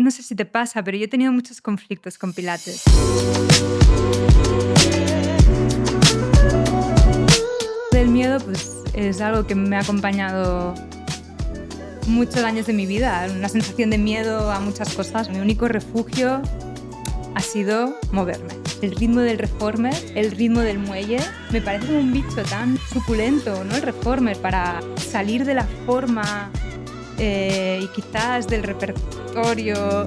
no sé si te pasa, pero yo he tenido muchos conflictos con Pilates. El miedo, pues, es algo que me ha acompañado muchos años de mi vida, una sensación de miedo a muchas cosas. Mi único refugio ha sido moverme. El ritmo del reformer, el ritmo del muelle, me parece como un bicho tan suculento, ¿no? El reformer, para salir de la forma y quizás del repertorio.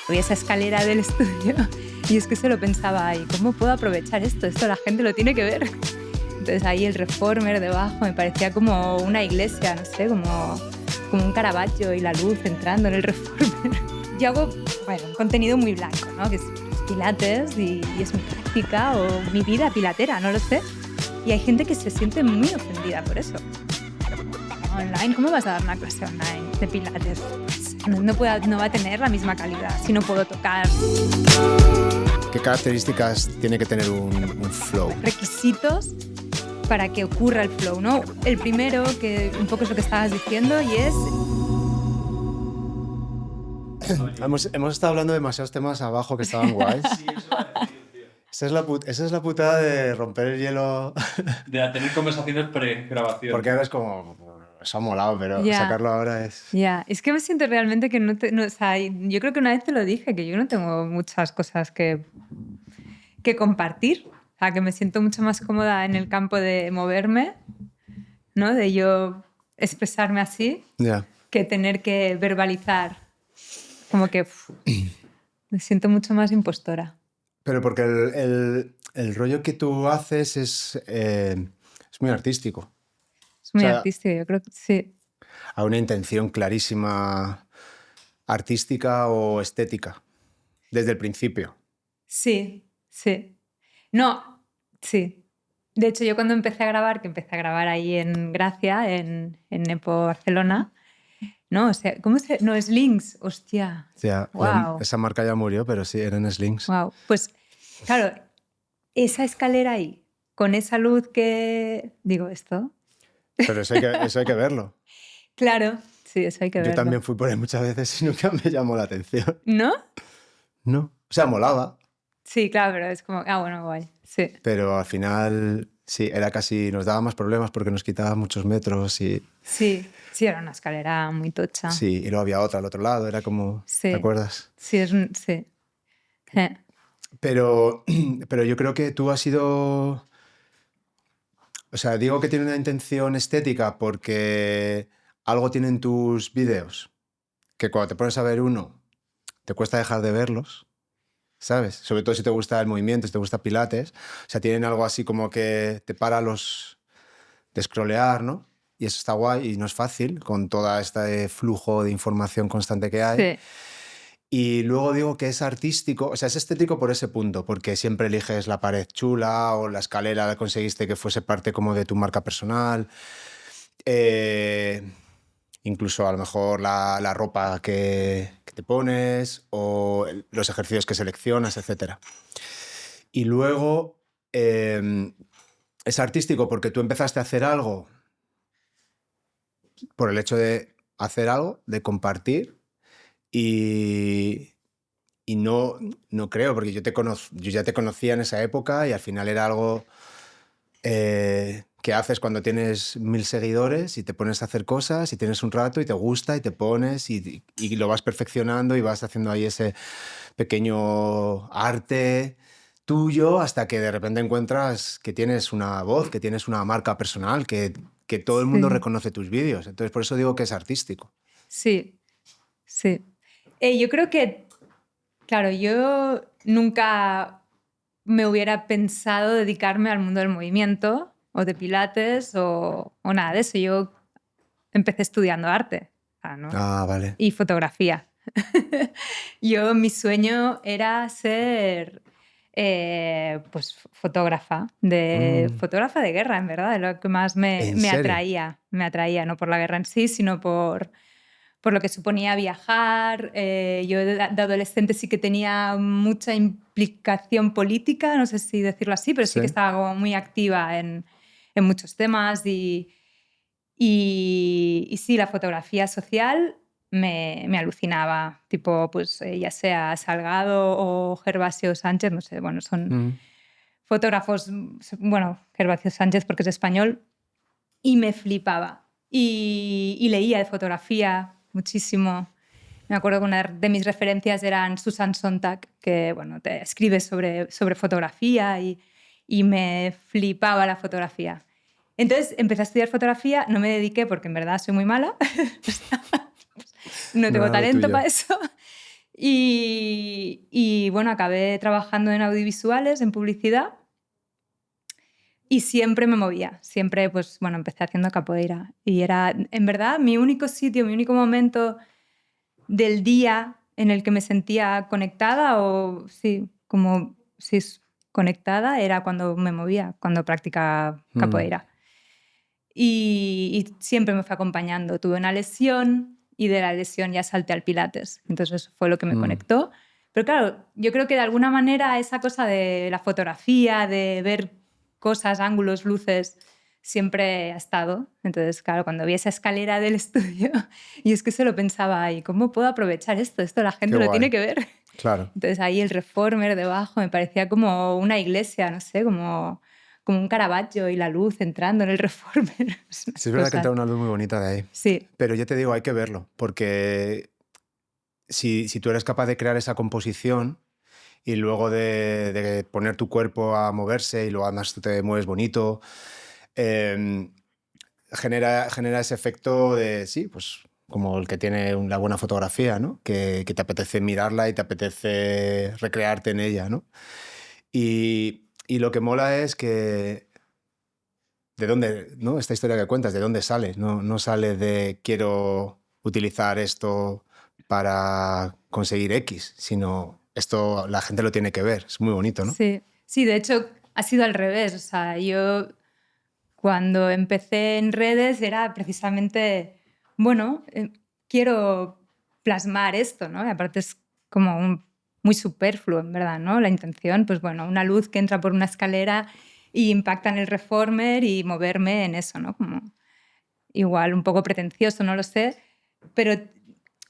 Voy a esa escalera del estudio y es que se lo pensaba ahí, ¿cómo puedo aprovechar esto? Esto la gente lo tiene que ver. Entonces ahí el reformer debajo me parecía como una iglesia, no sé, como un Caravaggio y la luz entrando en el reformer. Yo hago, un contenido muy blanco, ¿no? Que es pilates y es mi práctica o mi vida pilatera, no lo sé. Y hay gente que se siente muy ofendida por eso. Online, ¿cómo vas a dar una clase online de pilates? No va a tener la misma calidad si no puedo tocar. ¿Qué características tiene que tener un flow? Requisitos para que ocurra el flow, ¿no? El primero, que un poco es lo que estabas diciendo, y es... Hemos estado hablando de demasiados temas abajo que estaban guays. Sí, eso va a decir, tío. Esa es la putada de romper el hielo. De tener conversaciones pre-grabación. Porque ahora es como... Eso ha molado, pero Ya. sacarlo ahora es... Ya, es que me siento realmente que o sea, yo creo que una vez te lo dije, que yo no tengo muchas cosas que compartir. O sea, que me siento mucho más cómoda en el campo de moverme, ¿no? De yo expresarme así, Ya. que tener que verbalizar. Como que me siento mucho más impostora. Pero porque el rollo que tú haces es muy artístico. Es muy O sea, artístico, yo creo que sí. Hay una intención clarísima artística o estética desde el principio. Sí, sí. No, sí. De hecho, yo cuando empecé a grabar, que empecé a grabar ahí en Gracia, en Nepo Barcelona, ¿no? O sea, ¿cómo se...? No, Slings, hostia. O sea, Wow. esa marca ya murió, pero sí, eran Slings. Wow. Pues, claro, esa escalera ahí, con esa luz que... Digo, ¿esto? Pero eso hay que verlo. Claro, sí, eso hay que verlo. Yo también fui por ahí muchas veces y nunca me llamó la atención. ¿No? No. O sea, molaba. Sí, claro, pero es como... Ah, bueno, guay. Sí. Pero al final, sí, era casi... Nos daba más problemas porque nos quitaba muchos metros y... Sí, sí, era una escalera muy tocha. Sí, y luego había otra al otro lado. Era como... Sí. ¿Te acuerdas? Sí, sí. Pero yo creo que tú has sido... O sea, digo que tiene una intención estética porque algo tienen tus vídeos que cuando te pones a ver uno te cuesta dejar de verlos, ¿sabes? Sobre todo si te gusta el movimiento, si te gusta Pilates. O sea, tienen algo así como que te para los de scrollear, ¿no? Y eso está guay y no es fácil con todo este flujo de información constante que hay. Sí. Y luego digo que es artístico, o sea, es estético por ese punto, porque siempre eliges la pared chula o la escalera conseguiste que fuese parte como de tu marca personal. Incluso a lo mejor la ropa que te pones o los ejercicios que seleccionas, etc. Y luego es artístico porque tú empezaste a hacer algo por el hecho de hacer algo, de compartir. Y no creo, porque yo ya te conocía en esa época y al final era algo que haces cuando tienes 1000 seguidores y te pones a hacer cosas y tienes un rato y te gusta y te pones y lo vas perfeccionando y vas haciendo ahí ese pequeño arte tuyo hasta que de repente encuentras que tienes una voz, que tienes una marca personal, que todo el mundo reconoce tus vídeos. Entonces por eso digo que es artístico. Sí, sí. Yo creo que, claro, yo nunca me hubiera pensado dedicarme al mundo del movimiento o de pilates o nada de eso. Yo empecé estudiando arte, ¿no? Ah, vale. Y fotografía. Mi sueño era ser pues fotógrafa de guerra, en verdad, lo que más me atraía, no por la guerra en sí, sino por lo que suponía viajar. Yo de adolescente sí que tenía mucha implicación política, no sé si decirlo así, pero sí que estaba como muy activa en muchos temas y sí, la fotografía social me alucinaba. Tipo, pues ya sea Salgado o Gervasio Sánchez, no sé, bueno, son fotógrafos, bueno, Gervasio Sánchez porque es español, y me flipaba. Y leía de fotografía muchísimo. Me acuerdo que una de mis referencias eran Susan Sontag, que bueno, te escribe sobre fotografía y me flipaba la fotografía. Entonces empecé a estudiar fotografía, no me dediqué porque en verdad soy muy mala, no No tengo era lo talento tuyo. para eso. Y bueno, acabé trabajando en audiovisuales, en publicidad, y siempre me movía. Siempre, pues bueno, empecé haciendo capoeira. Y era, en verdad, mi único sitio, mi único momento del día en el que me sentía conectada o sí, como sí, conectada era cuando me movía, cuando practicaba capoeira. Y siempre me fue acompañando. Tuve una lesión y de la lesión ya salté al pilates. Entonces eso fue lo que me conectó. Pero claro, yo creo que de alguna manera esa cosa de la fotografía, de ver cosas, ángulos, luces, siempre ha estado. Entonces, claro, cuando vi esa escalera del estudio, y es que se lo pensaba, ¿y cómo puedo aprovechar esto? Esto la gente Qué lo guay. tiene que ver. Claro. Entonces ahí el Reformer debajo me parecía como una iglesia, no sé, como un Caravaggio y la luz entrando en el Reformer. Sí, es verdad que entra una luz muy bonita de ahí. Sí, Pero yo te digo, hay que verlo, porque si tú eres capaz de crear esa composición y luego de poner tu cuerpo a moverse y luego además tú te mueves bonito, eh, genera ese efecto de, sí, pues como el que tiene una buena fotografía, ¿no? Que te apetece mirarla y te apetece recrearte en ella, ¿no? Y lo que mola es que de dónde, ¿no? Esta historia que cuentas, ¿de dónde sale? No sale de quiero utilizar esto para conseguir X, sino esto la gente lo tiene que ver. Es muy bonito, ¿no? sí. Sí, de hecho ha sido al revés. O sea, yo cuando empecé en redes era precisamente, bueno, quiero plasmar esto, ¿no? Y aparte es como muy superfluo, en verdad, ¿no? La intención, pues bueno, una luz que entra por una escalera y impacta en el Reformer y moverme en eso, ¿no? Como igual un poco pretencioso, no lo sé, pero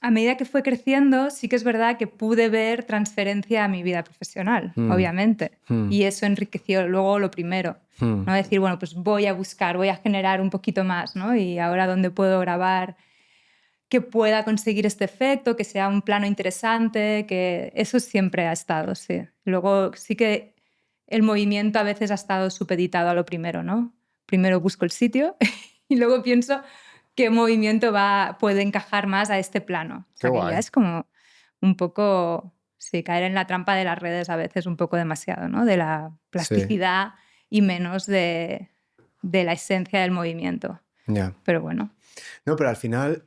a medida que fue creciendo sí que es verdad que pude ver transferencia a mi vida profesional, obviamente, y eso enriqueció luego lo primero, ¿no? Decir, bueno, pues voy a buscar, voy a generar un poquito más, ¿no? Y ahora dónde puedo grabar que pueda conseguir este efecto, que sea un plano interesante, que eso siempre ha estado, sí. Luego sí que el movimiento a veces ha estado supeditado a lo primero, ¿no? Primero busco el sitio y luego pienso qué movimiento puede encajar más a este plano. O Qué sea, que guay. ya es como un poco, sí, caer en la trampa de las redes a veces un poco demasiado, ¿no? De la plasticidad y menos de la esencia del movimiento. Ya. Pero bueno. No, pero al final,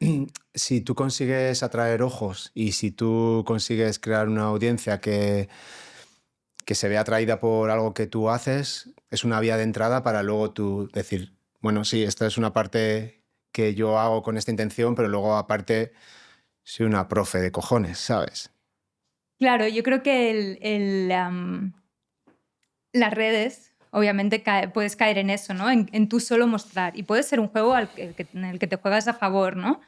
si tú consigues atraer ojos y si tú consigues crear una audiencia que se ve atraída por algo que tú haces, es una vía de entrada para luego tú decir, bueno, sí, esta es una parte que yo hago con esta intención, pero luego aparte soy una profe de cojones, ¿sabes? Claro, yo creo que las redes, obviamente, puedes caer en eso, ¿no? En tú solo mostrar. Y puede ser un juego en el que te juegas a favor, ¿no?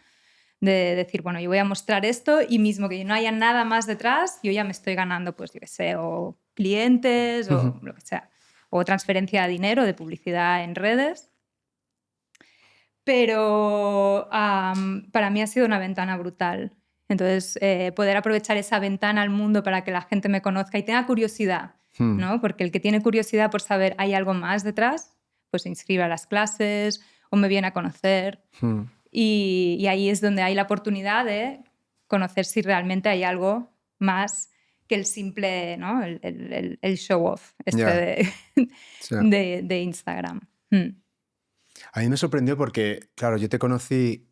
De decir, bueno, yo voy a mostrar esto y mismo que no haya nada más detrás, yo ya me estoy ganando, pues, yo qué sé, o clientes o lo que sea. O transferencia de dinero, de publicidad en redes. Pero para mí ha sido una ventana brutal. Entonces, poder aprovechar esa ventana al mundo para que la gente me conozca y tenga curiosidad, ¿no? Porque el que tiene curiosidad por saber hay algo más detrás, pues se inscribe a las clases o me viene a conocer. Y ahí es donde hay la oportunidad de conocer si realmente hay algo más que el simple, ¿no? el show off Sí. de Instagram. A mí me sorprendió porque, claro, yo te conocí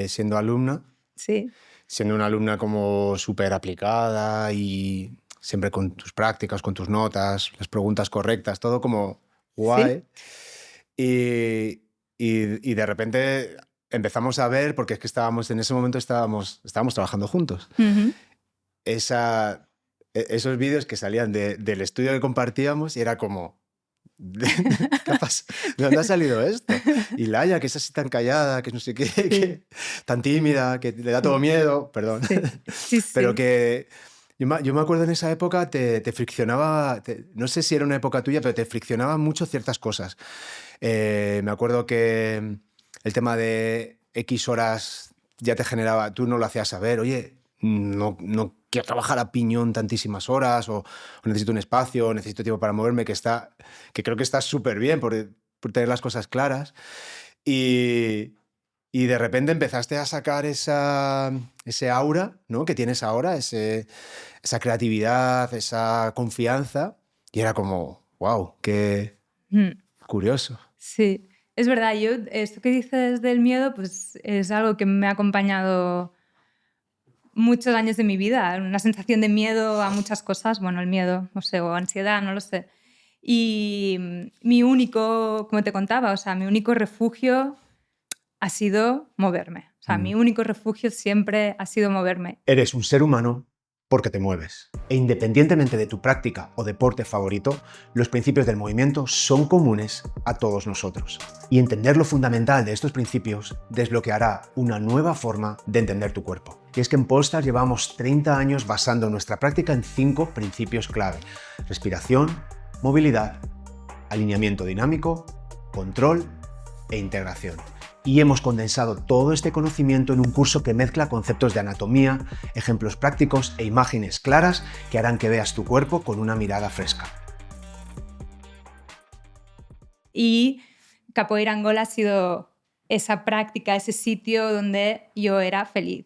siendo alumna, Sí. siendo una alumna como súper aplicada y siempre con tus prácticas, con tus notas, las preguntas correctas, todo como guay. Y de repente empezamos a ver, porque es que en ese momento estábamos trabajando juntos. Ujú. Esos vídeos que salían del estudio que compartíamos y era como, ¿Qué pasa? ¿De dónde ha salido esto? Y Laia, que es así tan callada, que no sé qué, que, tan tímida, que le da todo miedo, perdón. Sí, sí, Pero sí. que yo me acuerdo en esa época te friccionaba, no sé si era una época tuya, pero te friccionaba mucho ciertas cosas. Me acuerdo que el tema de X horas ya te generaba, tú no lo hacías saber, oye, no quiero trabajar a piñón tantísimas horas, o necesito un espacio, o necesito tiempo para moverme, que creo que está súper bien por tener las cosas claras. Y, y de repente empezaste a sacar ese aura, ¿no?, que tienes ahora, esa creatividad, esa confianza, y era como, wow, qué Mm. curioso. Sí, es verdad. Yo, esto que dices del miedo, pues es algo que me ha acompañado muchos años de mi vida. Una sensación de miedo a muchas cosas. Bueno, el miedo, no sé, o ansiedad, no lo sé. Y mi único, como te contaba, o sea, mi único refugio ha sido moverme. O sea, mi único refugio siempre ha sido moverme. Eres un ser humano porque te mueves. E independientemente de tu práctica o deporte favorito, los principios del movimiento son comunes a todos nosotros. Y entender lo fundamental de estos principios desbloqueará una nueva forma de entender tu cuerpo. Y es que en Polestar llevamos 30 años basando nuestra práctica en 5 principios clave: respiración, movilidad, alineamiento dinámico, control e integración. Y hemos condensado todo este conocimiento en un curso que mezcla conceptos de anatomía, ejemplos prácticos e imágenes claras que harán que veas tu cuerpo con una mirada fresca. Y Capoeira Angola ha sido esa práctica, ese sitio donde yo era feliz.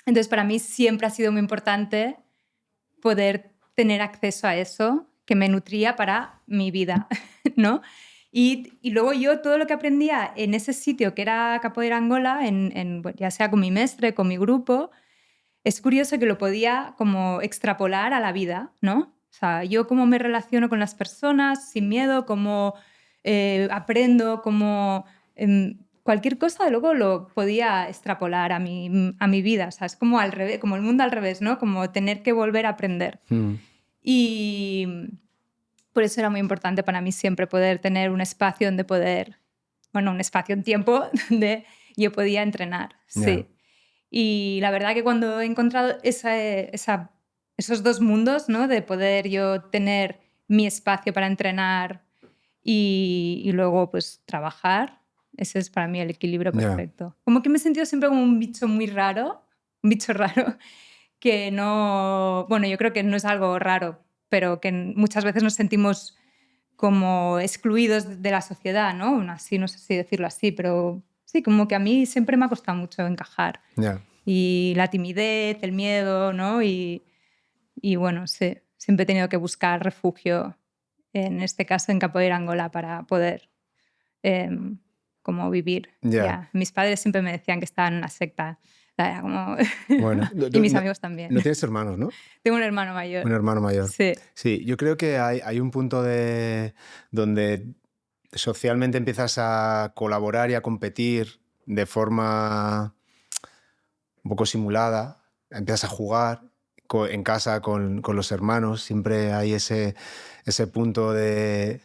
Entonces, para mí siempre ha sido muy importante poder tener acceso a eso que me nutría para mi vida, ¿no? Y luego yo todo lo que aprendía en ese sitio que era Capoeira Angola, ya sea con mi mestre, con mi grupo, es curioso que lo podía como extrapolar a la vida, ¿no? O sea, yo cómo me relaciono con las personas sin miedo, cómo aprendo, cómo cualquier cosa luego lo podía extrapolar a mi vida. O sea, es como al revés, como el mundo al revés, ¿no? Como tener que volver a aprender. Y por eso era muy importante para mí siempre poder tener un espacio donde poder, bueno, un espacio en tiempo donde yo podía entrenar, sí. Yeah. Y la verdad que cuando he encontrado esos dos mundos, ¿no?, de poder yo tener mi espacio para entrenar y luego pues trabajar, ese es para mí el equilibrio perfecto. Como que me he sentido siempre como un bicho muy raro, un bicho raro, que no, bueno, yo creo que no es algo raro, pero que muchas veces nos sentimos como excluidos de la sociedad, ¿no? Así, no sé si decirlo así, pero sí, como que a mí siempre me ha costado mucho encajar. Yeah. Y la timidez, el miedo, ¿no? Y bueno, sí, siempre he tenido que buscar refugio, en este caso en Capoeira Angola, para poder como vivir. Yeah. Ya. Mis padres siempre me decían que estaba en una secta. Era como... Bueno, y mis amigos también. No tienes hermanos, ¿no? Tengo un hermano mayor. Un hermano mayor. Sí. Sí, yo creo que hay un punto donde socialmente empiezas a colaborar y a competir de forma un poco simulada, empiezas a jugar en casa con los hermanos, siempre hay ese punto de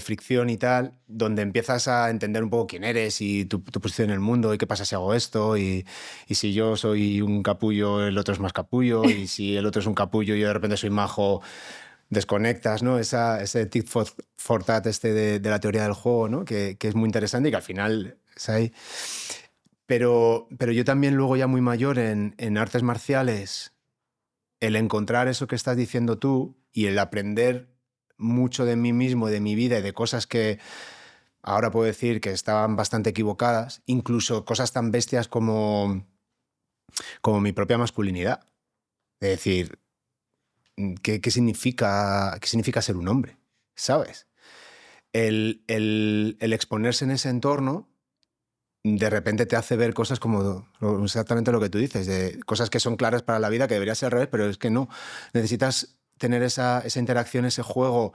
fricción y tal, donde empiezas a entender un poco quién eres y tu posición en el mundo y qué pasa si hago esto y si yo soy un capullo, el otro es más capullo, y si el otro es un capullo y yo de repente soy majo, desconectas, ¿no? Ese tit for tat de la teoría del juego, ¿no? Que es muy interesante y que al final es ahí. Pero yo también luego ya muy mayor en artes marciales, el encontrar eso que estás diciendo tú y el aprender mucho de mí mismo, de mi vida y de cosas que ahora puedo decir que estaban bastante equivocadas, incluso cosas tan bestias como mi propia masculinidad. Es decir, ¿qué significa ser un hombre? ¿Sabes? El exponerse en ese entorno de repente te hace ver cosas como exactamente lo que tú dices, de cosas que son claras para la vida, que debería ser al revés, pero es que no. Necesitas tener esa interacción, ese juego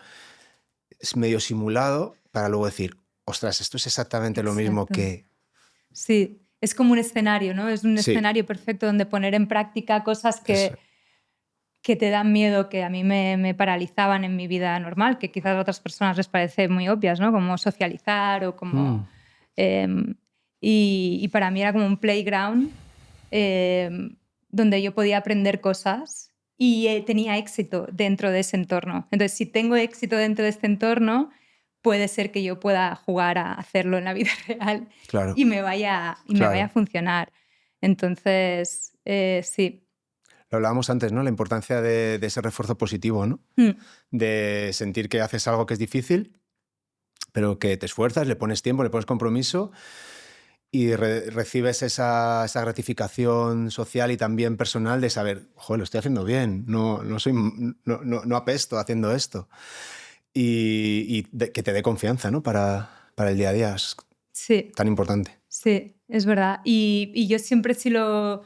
medio simulado para luego decir, ostras, esto es exactamente lo mismo que... Sí, es como un escenario, ¿no? Es un Sí. escenario perfecto donde poner en práctica cosas que... Eso. que te dan miedo, que a mí me paralizaban en mi vida normal, que quizás a otras personas les parece muy obvias, ¿no? Como socializar o como... y para mí era como un playground donde yo podía aprender cosas y tenía éxito dentro de ese entorno. Entonces, si tengo éxito dentro de este entorno, puede ser que yo pueda jugar a hacerlo en la vida real Claro, y me vaya a claro. funcionar. Entonces, sí. Lo hablábamos antes, ¿no? La importancia de ese refuerzo positivo, ¿no? De sentir que haces algo que es difícil, pero que te esfuerzas, le pones tiempo, le pones compromiso y recibes esa gratificación social y también personal de saber, joder, lo estoy haciendo bien, no apesto haciendo esto. Y que te dé confianza, ¿no? Para el día a día. Es Sí, tan importante. sí, es verdad. Y yo siempre sí lo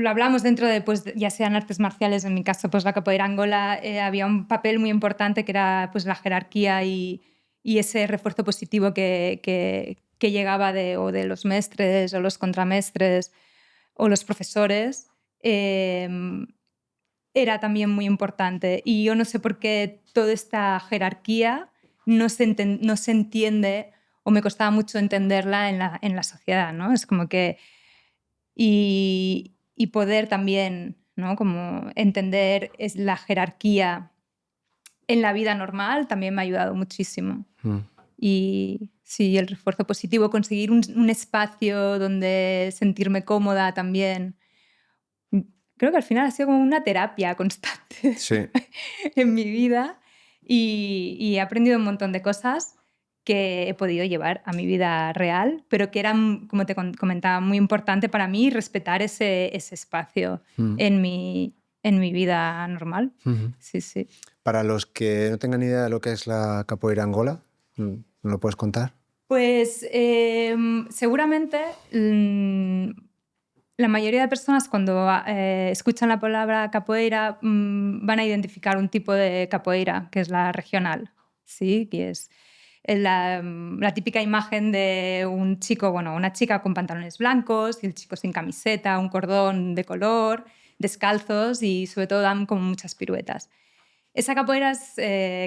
hablamos dentro de, pues, ya sean artes marciales, en mi caso, pues la capoeira Angola, había un papel muy importante que era pues, la jerarquía y ese refuerzo positivo que llegaba o de los mestres o los contramestres o los profesores. Era también muy importante. Y yo no sé por qué toda esta jerarquía no se entiende o me costaba mucho entenderla en la sociedad, ¿no? Es como que... Y poder también, ¿no? Como entender la jerarquía en la vida normal también me ha ayudado muchísimo. Y sí, el refuerzo positivo, conseguir un espacio donde sentirme cómoda también. Creo que al final ha sido como una terapia constante Sí. en mi vida y he aprendido un montón de cosas que he podido llevar a mi vida real, pero que eran, como te comentaba, muy importante para mí respetar ese espacio en mi vida normal. Sí, sí. Para los que no tengan idea de lo que es la capoeira Angola, ¿no lo puedes contar? Pues seguramente la mayoría de personas cuando escuchan la palabra capoeira van a identificar un tipo de capoeira, que es la regional, ¿sí? Que es la típica imagen de un chico, bueno, una chica con pantalones blancos y el chico sin camiseta, un cordón de color, descalzos y sobre todo dan como muchas piruetas. Esa capoeira es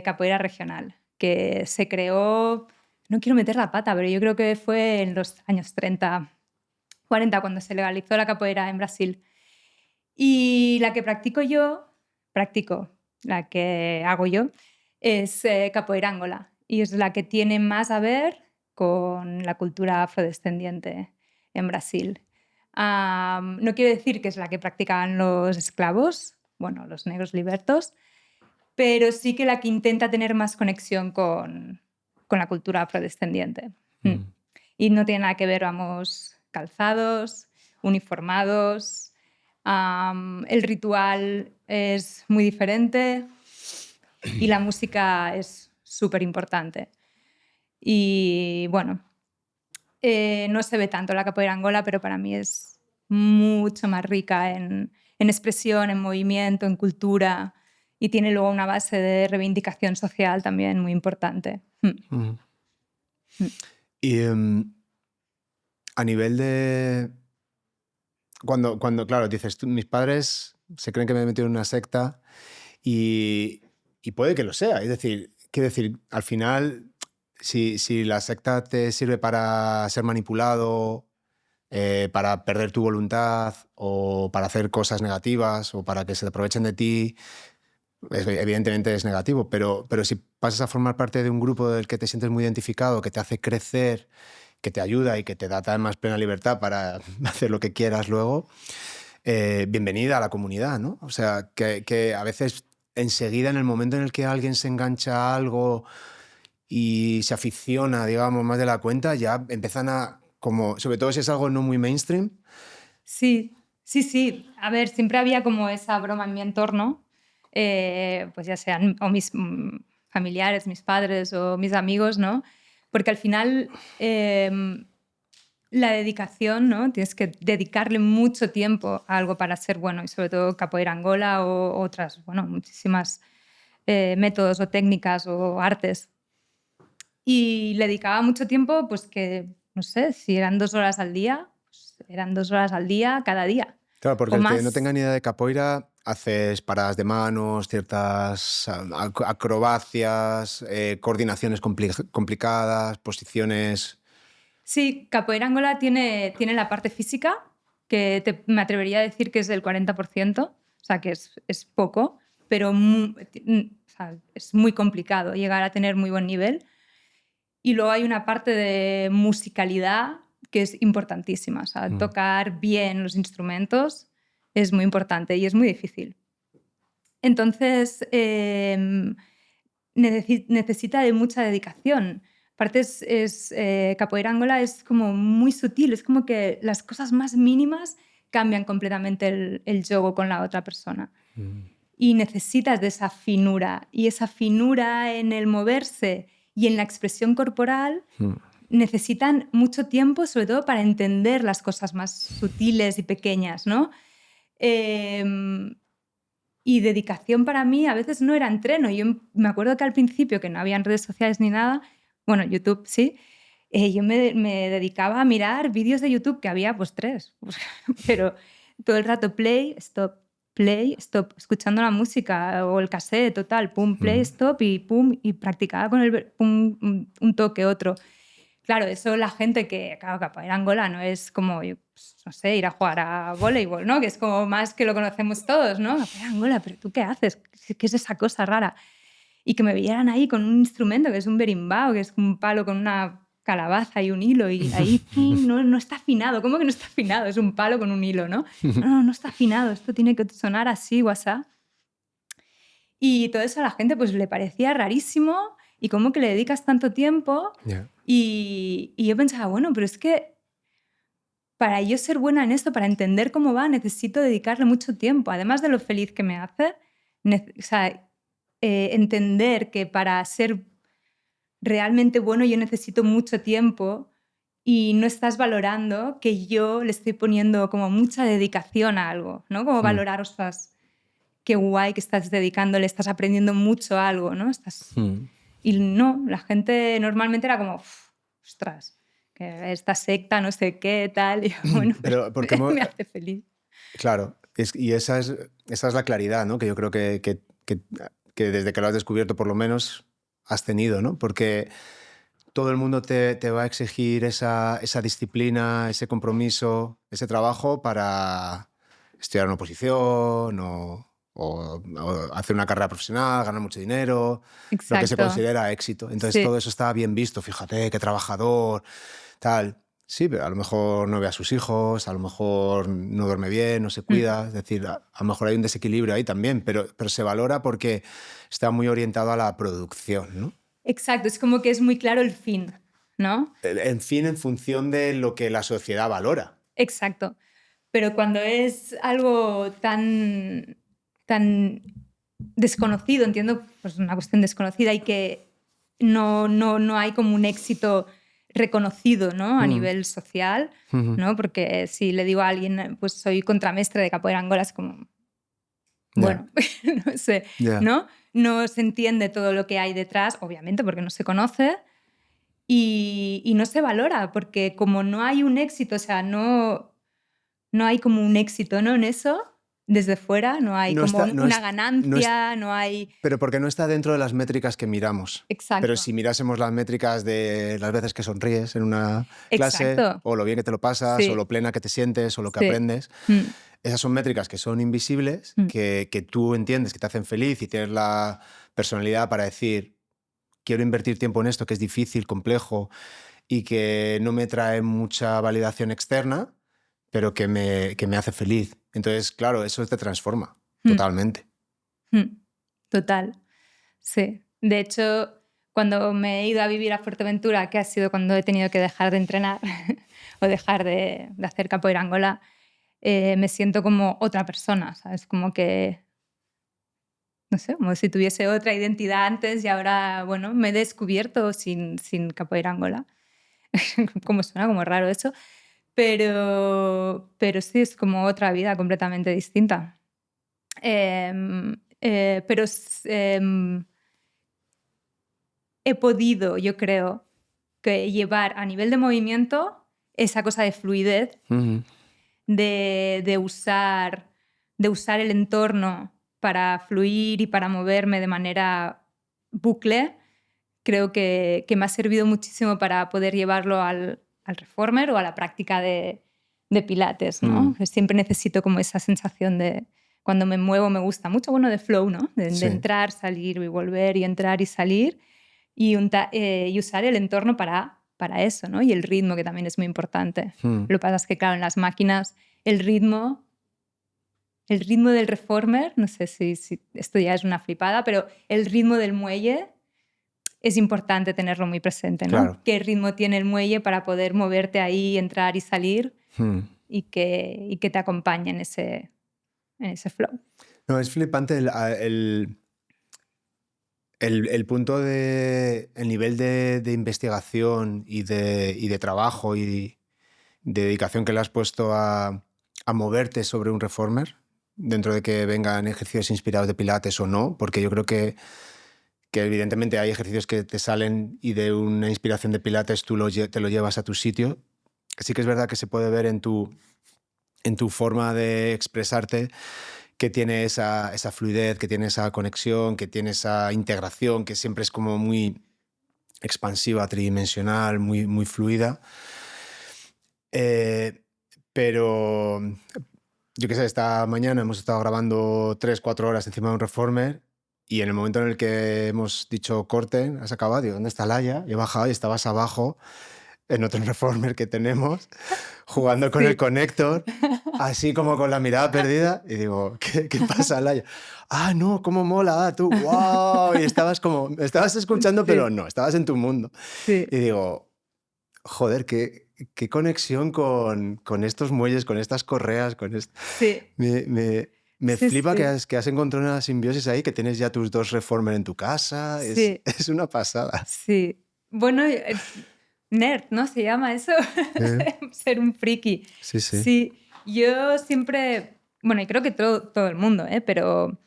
capoeira regional, que se creó, no quiero meter la pata, pero yo creo que fue en los años 30, 40, cuando se legalizó la capoeira en Brasil. Y la que la que hago yo, es capoeira Angola. Y es la que tiene más a ver con la cultura afrodescendiente en Brasil. No quiere decir que es la que practicaban los esclavos, bueno, los negros libertos, pero sí que la que intenta tener más conexión con la cultura afrodescendiente. Y no tiene nada que ver, vamos, calzados, uniformados. El ritual es muy diferente y la música es súper importante. Y bueno, no se ve tanto la capoeira Angola, pero para mí es mucho más rica en expresión, en movimiento, en cultura y tiene luego una base de reivindicación social también muy importante. Y a nivel de... Cuando claro, dices, mis padres se creen que me he metido en una secta y puede que lo sea. Es decir, quiero decir, al final, si la secta te sirve para ser manipulado, para perder tu voluntad o para hacer cosas negativas o para que se aprovechen de ti, evidentemente es negativo, pero si pasas a formar parte de un grupo del que te sientes muy identificado, que te hace crecer, que te ayuda y que te da más plena libertad para hacer lo que quieras luego, bienvenida a la comunidad, ¿no? O sea, que a veces enseguida, en el momento en el que alguien se engancha a algo y se aficiona, digamos, más de la cuenta, ya empiezan a, como, sobre todo si es algo no muy mainstream. Sí, sí, sí. A ver, siempre había como esa broma en mi entorno, pues ya sean o mis familiares, mis padres o mis amigos, ¿no? Porque al final la dedicación, ¿no? Tienes que dedicarle mucho tiempo a algo para ser bueno y sobre todo capoeira Angola o otras, bueno, muchísimas métodos o técnicas o artes. Y le dedicaba mucho tiempo, pues que, no sé, si eran 2 horas al día, pues eran 2 horas al día cada día. Claro, porque O el más... que no tenga ni idea de capoeira, haces paradas de manos, ciertas acrobacias, coordinaciones complicadas, posiciones... Sí, capoeira Angola tiene la parte física, que me atrevería a decir que es del 40%, o sea, que es poco, pero o sea, es muy complicado llegar a tener muy buen nivel. Y luego hay una parte de musicalidad que es importantísima. O sea, tocar bien los instrumentos es muy importante y es muy difícil. Entonces, necesita de mucha dedicación. Aparte, capoeira Angola es como muy sutil, es como que las cosas más mínimas cambian completamente el juego con la otra persona. Y necesitas de esa finura. Y esa finura en el moverse y en la expresión corporal necesitan mucho tiempo, sobre todo para entender las cosas más sutiles y pequeñas, ¿no? Y dedicación para mí a veces no era entreno. Yo me acuerdo que al principio, que no habían redes sociales ni nada, bueno, YouTube sí, yo me dedicaba a mirar vídeos de YouTube, que había pues 3, pero todo el rato play, stop, escuchando la música o el cassette, total, pum, play, stop y pum, y practicaba con el pum, un toque, otro. Claro, eso la gente que, claro, capoeira Angola no es como, pues, no sé, ir a jugar a voleibol, ¿no? Que es como más que lo conocemos todos, ¿no? Capoeira Angola, pero ¿tú qué haces? ¿Qué es esa cosa rara? Y que me vieran ahí con un instrumento que es un berimbau, que es un palo con una calabaza y un hilo, y ahí ¡ping! No está afinado. ¿Cómo que no está afinado? Es un palo con un hilo, ¿no? No está afinado, esto tiene que sonar así o asá. Y todo eso a la gente pues le parecía rarísimo y cómo que le dedicas tanto tiempo. Yeah. Y yo pensaba, bueno, pero es que para yo ser buena en esto, para entender cómo va, necesito dedicarle mucho tiempo. Además de lo feliz que me hace, o sea, entender que para ser realmente bueno yo necesito mucho tiempo y no estás valorando que yo le estoy poniendo como mucha dedicación a algo, ¿no? Como valorar, ostras, qué guay que estás dedicándole, estás aprendiendo mucho a algo, ¿no? Y no, la gente normalmente era como, ostras, que esta secta, no sé qué, tal. Y yo, bueno, Pero porque me hace feliz. claro, y esa es la claridad, ¿no? Que yo creo que desde que lo has descubierto, por lo menos, has tenido, ¿no? Porque todo el mundo te va a exigir esa disciplina, ese compromiso, ese trabajo para estudiar una oposición o hacer una carrera profesional, ganar mucho dinero, lo que se Exacto. considera éxito. Entonces Sí. todo eso está bien visto, fíjate, qué trabajador, tal. Sí, pero a lo mejor no ve a sus hijos, a lo mejor no duerme bien, no se cuida. Es decir, a lo mejor hay un desequilibrio ahí también, pero se valora porque está muy orientado a la producción, ¿no? Exacto, es como que es muy claro el fin, ¿no? En fin, en función de lo que la sociedad valora. Exacto. Pero cuando es algo tan desconocido, entiendo, pues una cuestión desconocida y que no hay como un éxito reconocido, ¿no? A nivel social, ¿no? Porque si le digo a alguien, pues soy contramestre de capoeira Angola, es como, Ya, bueno, no sé, ya. ¿no? No se entiende todo lo que hay detrás, obviamente, porque no se conoce y no se valora, porque como no hay un éxito, o sea, no hay como un éxito, ¿no? En eso, desde fuera, no hay No como está, no una es, no es, ganancia, no hay... pero porque no está dentro de las métricas que miramos. Pero Exacto, si mirásemos las métricas de las veces que sonríes en una clase, exacto, o lo bien que te lo pasas, o sí, lo plena que te sientes, o lo que sí. aprendes, Mm, esas son métricas que son invisibles, mm, que tú entiendes que te hacen feliz y tienes la personalidad para decir, quiero invertir tiempo en esto que es difícil, complejo y que no me trae mucha validación externa, pero que me hace feliz. Entonces, claro, eso te transforma mm, totalmente. mm. Total, sí. De hecho, cuando me he ido a vivir a Fuerteventura, que ha sido cuando he tenido que dejar de entrenar o dejar de hacer capoeira Angola, me siento como otra persona, ¿sabes? Como que, no sé, como si tuviese otra identidad antes y ahora, bueno, me he descubierto sin capoeira Angola. Como suena como raro eso, pero sí, es como otra vida completamente distinta. Pero he podido, yo creo, que llevar a nivel de movimiento esa cosa de fluidez, de usar el entorno para fluir y para moverme de manera bucle, creo que me ha servido muchísimo para poder llevarlo al reformer o a la práctica de pilates, ¿no? Siempre necesito como esa sensación de cuando me muevo me gusta mucho, bueno, de flow, ¿no? De entrar, salir y volver y entrar y salir y usar el entorno para eso, ¿no? Y el ritmo, que también es muy importante. Lo que pasa es que, claro, en las máquinas el ritmo del reformer, no sé si esto ya es una flipada, pero el ritmo del muelle es importante tenerlo muy presente, ¿no? Claro. ¿Qué ritmo tiene el muelle para poder moverte ahí, entrar y salir y que te acompañe en ese flow? No, es flipante el punto el nivel de investigación y de trabajo y de dedicación que le has puesto a moverte sobre un reformer, dentro de que vengan ejercicios inspirados de pilates o no, porque yo creo que evidentemente hay ejercicios que te salen y de una inspiración de pilates tú te lo llevas a tu sitio. Sí que es verdad que se puede ver en tu forma de expresarte que tiene esa fluidez, que tiene esa conexión, que tiene esa integración, que siempre es como muy expansiva, tridimensional, muy, muy fluida. Pero yo qué sé, esta mañana hemos estado grabando 3-4 horas encima de un reformer y en el momento en el que hemos dicho corte, has acabado, digo, ¿dónde está Laia? Y he bajado y estabas abajo en otro reformer que tenemos, jugando con el conector, así como con la mirada perdida, y digo, ¿qué pasa, Laia? Ah, no, cómo mola, tú, wow, y estabas escuchando, pero no, estabas en tu mundo. Sí. Y digo, joder, qué conexión con estos muelles, con estas correas, con esto. Sí. Me flipa que has encontrado una simbiosis ahí, que tienes ya tus 2 reformer en tu casa. Sí. Es una pasada. Sí. Bueno, nerd, ¿no? Se llama eso. Ser un friki. Sí. Sí. Yo siempre, bueno, y creo que todo el mundo, pero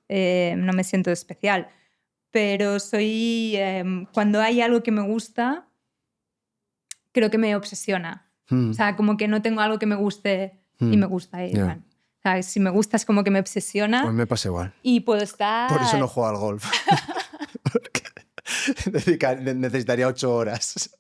no me siento especial. Pero soy, cuando hay algo que me gusta, creo que me obsesiona. O sea, como que no tengo algo que me guste y me gusta. Yeah. O sea, si me gusta es como que me obsesiona. Pues me pasa igual. Y puedo estar... Por eso no juego al golf. Necesitaría 8 horas.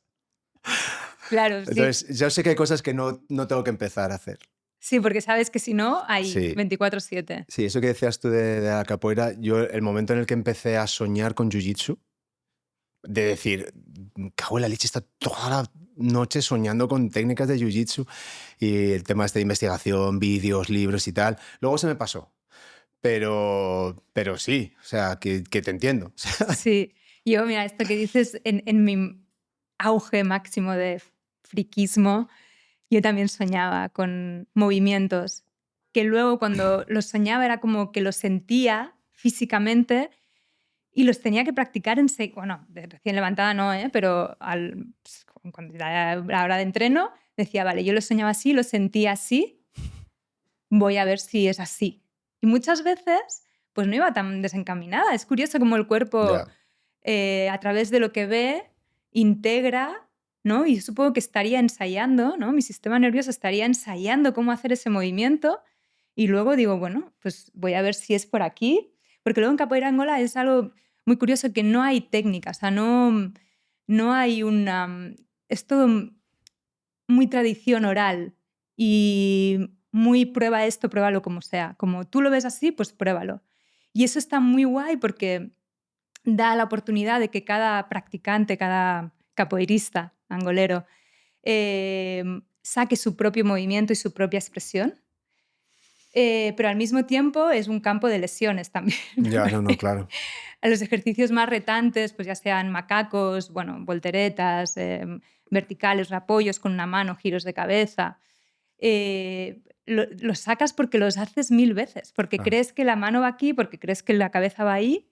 Claro, sí. Entonces, yo sé que hay cosas que no tengo que empezar a hacer. Sí, porque sabes que si no, hay Sí. 24/7. Sí, eso que decías tú de la capoeira, yo el momento en el que empecé a soñar con jiu-jitsu, de decir, cago en la leche, está toda la noche soñando con técnicas de jiu-jitsu y el tema este de investigación, vídeos, libros y tal. Luego se me pasó, pero sí, o sea, que te entiendo. Sí, yo, mira, esto que dices, en mi auge máximo de friquismo, yo también soñaba con movimientos que luego cuando los soñaba era como que los sentía físicamente y los tenía que practicar bueno, de recién levantada no, pero cuando era la hora de entreno decía, vale, yo lo soñaba así, lo sentía así, voy a ver si es así. Y muchas veces pues no iba tan desencaminada. Es curioso cómo el cuerpo, a través de lo que ve, integra, ¿no? Y supongo que estaría ensayando, ¿no? Mi sistema nervioso estaría ensayando cómo hacer ese movimiento y luego digo, bueno, pues voy a ver si es por aquí. Porque luego en capoeira Angola es algo muy curioso que no hay técnica, o sea, no hay una... Es todo muy tradición oral y muy prueba esto, pruébalo como sea. Como tú lo ves así, pues pruébalo. Y eso está muy guay porque da la oportunidad de que cada practicante, cada capoeirista angolero, saque su propio movimiento y su propia expresión. Pero al mismo tiempo es un campo de lesiones también. Ya, no, claro. Los ejercicios más retantes, pues ya sean macacos, bueno, volteretas, verticales, apoyos con una mano, giros de cabeza, los sacas porque los haces 1000 veces, porque crees que la mano va aquí, porque crees que la cabeza va ahí,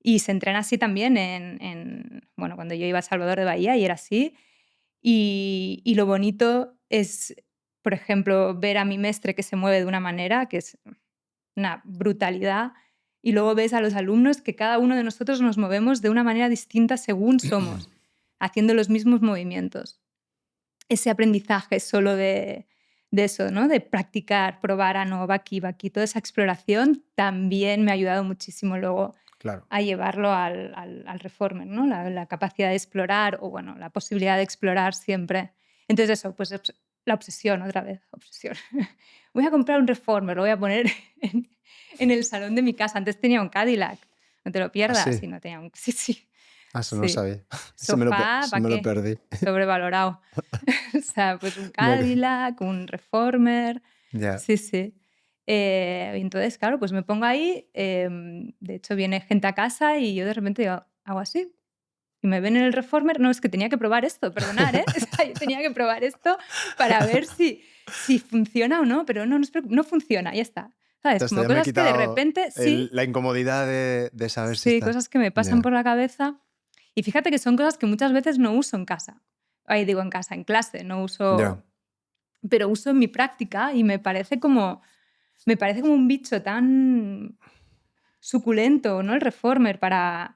y se entrena así también bueno, cuando yo iba a Salvador de Bahía y era así, y lo bonito es, por ejemplo, ver a mi mestre que se mueve de una manera que es una brutalidad, y luego ves a los alumnos que cada uno de nosotros nos movemos de una manera distinta según somos, haciendo los mismos movimientos. Ese aprendizaje solo de de eso, ¿no? De practicar, probar, no, va aquí, toda esa exploración también me ha ayudado muchísimo luego Claro. a llevarlo al reformer, ¿no? La capacidad de explorar o, bueno, la posibilidad de explorar siempre. Entonces eso, pues la obsesión, otra vez, obsesión. Voy a comprar un reformer, lo voy a poner en el salón de mi casa. Antes tenía un Cadillac, no te lo ¿Ah, pierdas, sí? y no tenía un... Sí, sí, Eso no lo sí. sabía. Sofá, Eso ¿para me lo qué? perdí. Sobrevalorado. O sea, pues un Me ac- Cadillac, un reformer, Ya. sí, sí. Y entonces, claro, pues me pongo ahí, de hecho viene gente a casa y yo de repente digo, hago así, y me ven en el reformer, no, es que tenía que probar esto, perdonad, ¿eh? O sea, yo tenía que probar esto para ver si funciona o no, pero no, no funciona, ya está. ¿Sabes? Hasta Como ya me he cosas que de quitado repente sí, la incomodidad de saber si sí, está. cosas que me pasan Ya, por la cabeza. Y fíjate que son cosas que muchas veces no uso en casa. Ahí digo en casa, en clase, no ya, uso, pero uso en mi práctica y me parece como un bicho tan suculento, ¿no? El reformer para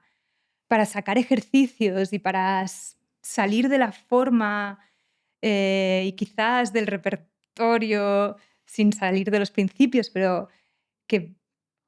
sacar ejercicios y para salir de la forma y quizás del repertorio sin salir de los principios, pero que,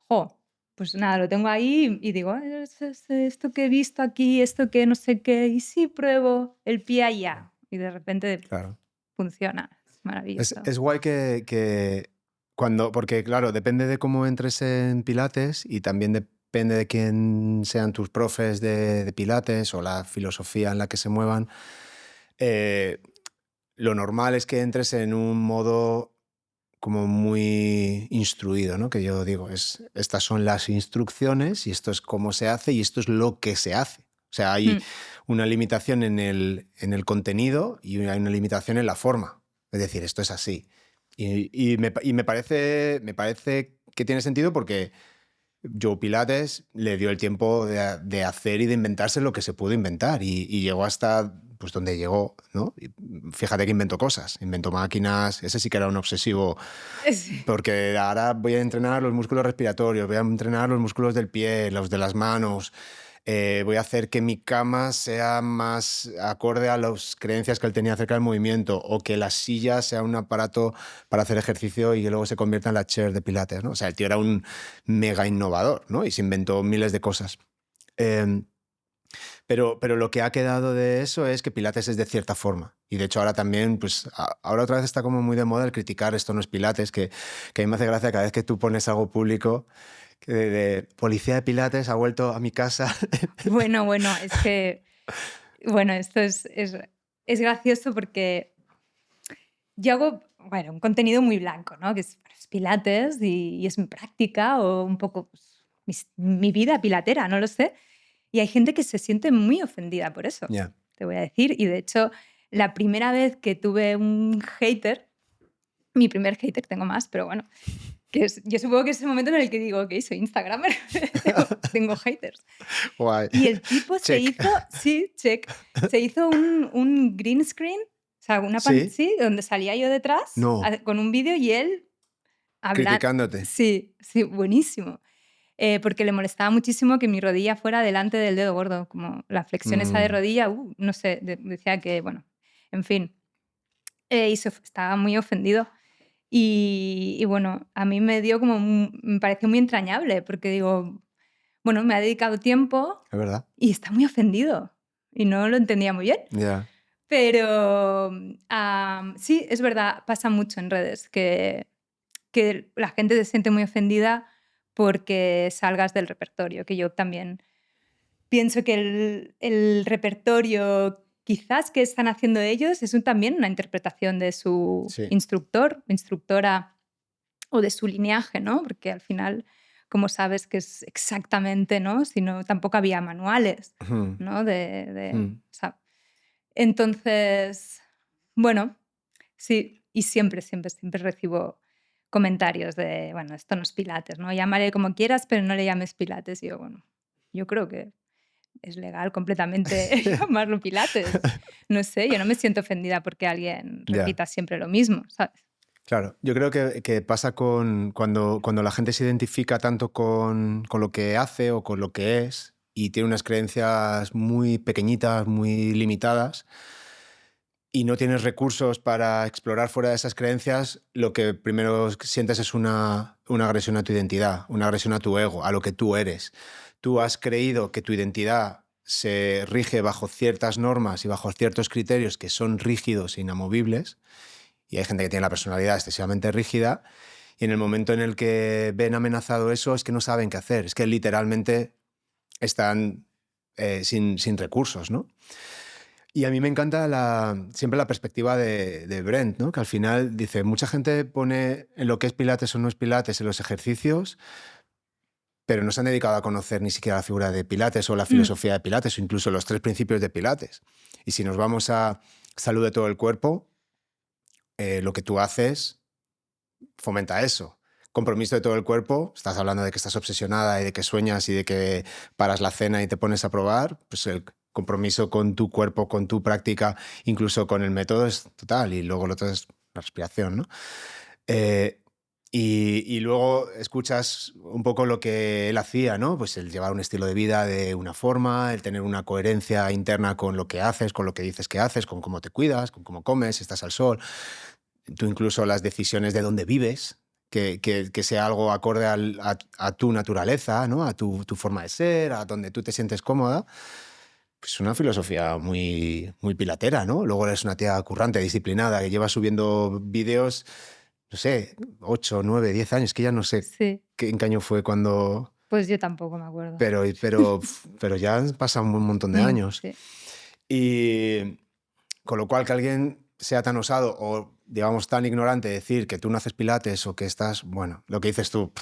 jo, pues nada, lo tengo ahí y digo, "Ay, esto que he visto aquí, esto que no sé qué, y si pruebo el pie allá", y de repente claro. funciona, es maravilloso. Es guay que cuando, porque claro, depende de cómo entres en Pilates y también depende de quién sean tus profes de Pilates o la filosofía en la que se muevan. eh, lo normal es que entres en un modo como muy instruido, ¿no? Que yo digo, estas son las instrucciones y esto es cómo se hace y esto es lo que se hace. O sea, hay Mm, una limitación en el contenido y hay una limitación en la forma. Es decir, esto es así. Y me parece que tiene sentido porque Joe Pilates le dio el tiempo de hacer y de inventarse lo que se pudo inventar y llegó hasta pues, donde llegó, ¿no? Y fíjate que inventó cosas, inventó máquinas, ese sí que era un obsesivo, sí. porque ahora voy a entrenar los músculos respiratorios, voy a entrenar los músculos del pie, los de las manos, voy a hacer que mi cama sea más acorde a las creencias que él tenía acerca del movimiento o que la silla sea un aparato para hacer ejercicio y que luego se convierta en la chair de Pilates, ¿no? O sea, el tío era un mega innovador, ¿no? Y se inventó miles de cosas. Eh, pero lo que ha quedado de eso es que Pilates es de cierta forma. Y de hecho ahora también, pues ahora otra vez está como muy de moda el criticar esto no es Pilates, que a mí me hace gracia cada vez que tú pones algo público, que de policía de Pilates ha vuelto a mi casa. Bueno, es que, bueno, esto es gracioso porque yo hago, bueno, un contenido muy blanco, ¿no? Que es pilates y es mi práctica o un poco pues, mi vida pilatera, no lo sé. Y hay gente que se siente muy ofendida por eso, Ya. te voy a decir. Y de hecho, la primera vez que tuve un hater, mi primer hater, tengo más, pero bueno, yo supongo que es el momento en el que digo, ok, soy Instagramer, tengo haters. Guay. Y el tipo se Check. hizo, sí, check, se hizo un green screen, o sea, Sí. sí, donde salía yo detrás No. con un vídeo y él hablando. Criticándote. Sí, sí, buenísimo. Porque le molestaba muchísimo que mi rodilla fuera delante del dedo gordo, como la flexión esa de Mm, rodilla, no sé, decía que, bueno, en fin, y estaba muy ofendido. Y bueno, a mí me dio como, me pareció muy entrañable, porque digo, bueno, me ha dedicado tiempo es verdad. y está muy ofendido. Y no lo entendía muy bien. Ya. Pero sí, es verdad, pasa mucho en redes que la gente se siente muy ofendida porque salgas del repertorio, que yo también pienso que el repertorio quizás que están haciendo ellos es también una interpretación de su Sí. instructor, instructora o de su lineaje, ¿no? Porque al final, como sabes que es exactamente, ¿no? Si no, tampoco había manuales, Ujú, ¿no? mm. O sea, entonces, bueno, sí, y siempre, siempre, siempre recibo comentarios de, bueno, esto no es Pilates, ¿no? Llámale como quieras, pero no le llames Pilates. Y yo, bueno, yo creo que es legal completamente llamarlo Pilates. No sé, yo no me siento ofendida porque alguien Ya. repita siempre lo mismo, ¿sabes? Claro, yo creo que pasa cuando la gente se identifica tanto con lo que hace o con lo que es y tiene unas creencias muy pequeñitas, muy limitadas, y no tienes recursos para explorar fuera de esas creencias, lo que primero sientes es una agresión a tu identidad, una agresión a tu ego, a lo que tú eres. Tú has creído que tu identidad se rige bajo ciertas normas y bajo ciertos criterios que son rígidos e inamovibles, y hay gente que tiene la personalidad excesivamente rígida, y en el momento en el que ven amenazado eso es que no saben qué hacer, es que literalmente están sin recursos, ¿no? Y a mí me encanta siempre la perspectiva de Brent, ¿no? Que al final dice, mucha gente pone en lo que es Pilates o no es Pilates en los ejercicios, pero no se han dedicado a conocer ni siquiera la figura de Pilates o la Mm, filosofía de Pilates o incluso los 3 principios de Pilates. Y si nos vamos a salud de todo el cuerpo, lo que tú haces fomenta eso. Compromiso de todo el cuerpo, estás hablando de que estás obsesionada y de que sueñas y de que paras la cena y te pones a probar, pues el compromiso con tu cuerpo, con tu práctica, incluso con el método es total. Y luego lo otro es la respiración, ¿no? Eh, y luego escuchas un poco lo que él hacía, ¿no? Pues el llevar un estilo de vida de una forma, el tener una coherencia interna con lo que haces, con lo que dices que haces, con cómo te cuidas, con cómo comes, si estás al sol. Tú incluso las decisiones de dónde vives, que sea algo acorde a tu naturaleza, ¿no? A tu forma de ser, a donde tú te sientes cómoda. Pues una filosofía muy pilatera, ¿no? Luego eres una tía currante, disciplinada, que lleva subiendo vídeos, no sé, 8, 9, 10 años, que ya no sé sí, en qué año fue cuando... pues yo tampoco me acuerdo. Pero ya han pasado un montón de años. Sí. Y con lo cual que alguien sea tan osado o, digamos, tan ignorante de decir que tú no haces pilates o que estás, bueno, lo que dices tú,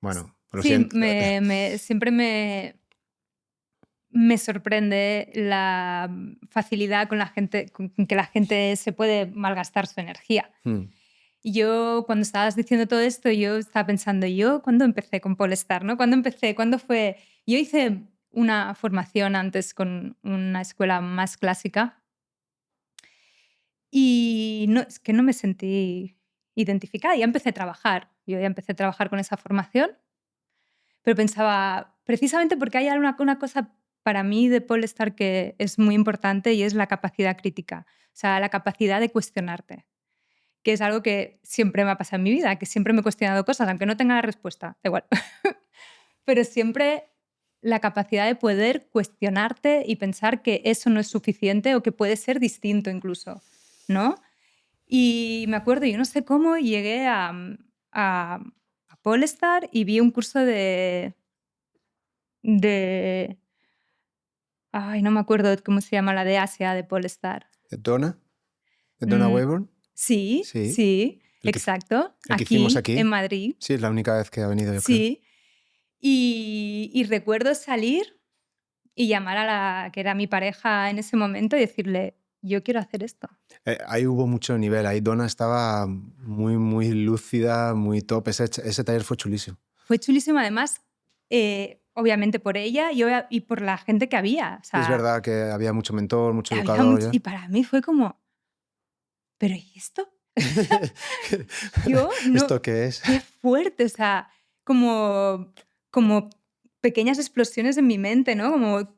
bueno, lo Sí, siento. siempre me sorprende la facilidad con la gente, con que la gente se puede malgastar su energía. Hmm. Y yo, cuando estabas diciendo todo esto, yo estaba pensando, yo, ¿cuándo empecé con Polestar? ¿No? ¿Cuándo empecé? ¿Cuándo fue? Yo hice una formación antes con una escuela más clásica y no, es que no me sentí identificada. Ya empecé a trabajar. Yo ya empecé a trabajar con esa formación, pero pensaba, precisamente porque hay una cosa para mí de Polestar que es muy importante y es la capacidad crítica, o sea, la capacidad de cuestionarte, que es algo que siempre me ha pasado en mi vida, que siempre me he cuestionado cosas, aunque no tenga la respuesta, da igual. Pero siempre la capacidad de poder cuestionarte y pensar que eso no es suficiente o que puede ser distinto incluso, ¿no? Y me acuerdo, yo no sé cómo llegué a Polestar y vi un curso de ay, no me acuerdo cómo se llama la de Asia de Polestar. ¿De Donna? ¿De Donna Mm, Wayburn? sí, Sí. sí, El que, exacto, el que hicimos aquí en aquí. Madrid, Sí, es la única vez que ha venido, yo creo. sí. Y recuerdo salir y llamar a la que era mi pareja en ese momento y decirle: "Yo quiero hacer esto". Ahí hubo mucho nivel. Ahí Donna estaba muy lúcida, muy top. Ese taller fue chulísimo. Fue chulísimo, además, obviamente por ella y por la gente que había, o Sí, es sea, verdad que había mucho mentor, mucho había educador much ya. y para mí fue como: "¿Pero y esto?". Yo no ¿Esto qué es? qué fuerte, o sea, como pequeñas explosiones en mi mente, ¿no? Como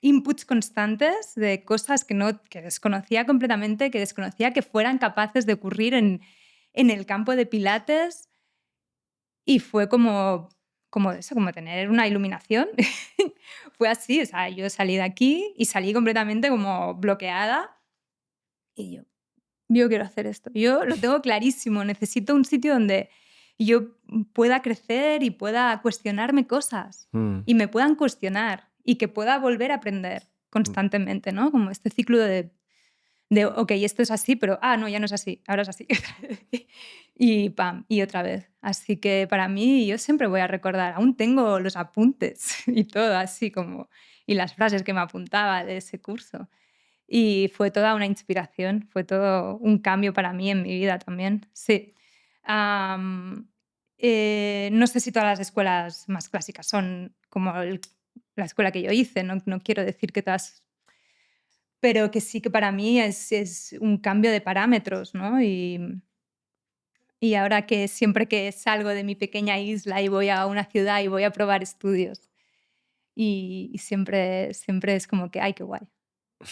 inputs constantes de cosas que desconocía completamente, que desconocía que fueran capaces de ocurrir en el campo de pilates, y fue como eso, como tener una iluminación. Fue así, o sea, yo salí de aquí y salí completamente como bloqueada, y yo quiero hacer esto. Yo lo tengo clarísimo, necesito un sitio donde yo pueda crecer y pueda cuestionarme cosas Mm, y me puedan cuestionar y que pueda volver a aprender mm, constantemente, ¿no? Como este ciclo de ok, esto es así, pero no, ya no es así, ahora es así. Y pam, y otra vez. Así que para mí yo siempre voy a recordar, aún tengo los apuntes y todo así como, y las frases que me apuntaba de ese curso. Y fue toda una inspiración, fue todo un cambio para mí en mi vida también, sí. Am, no sé si todas las escuelas más clásicas son como la escuela que yo hice, no quiero decir que todas, pero que sí que para mí es un cambio de parámetros, ¿no? Y ahora que siempre que salgo de mi pequeña isla y voy a una ciudad y voy a probar estudios, y siempre es como que, ay, qué guay.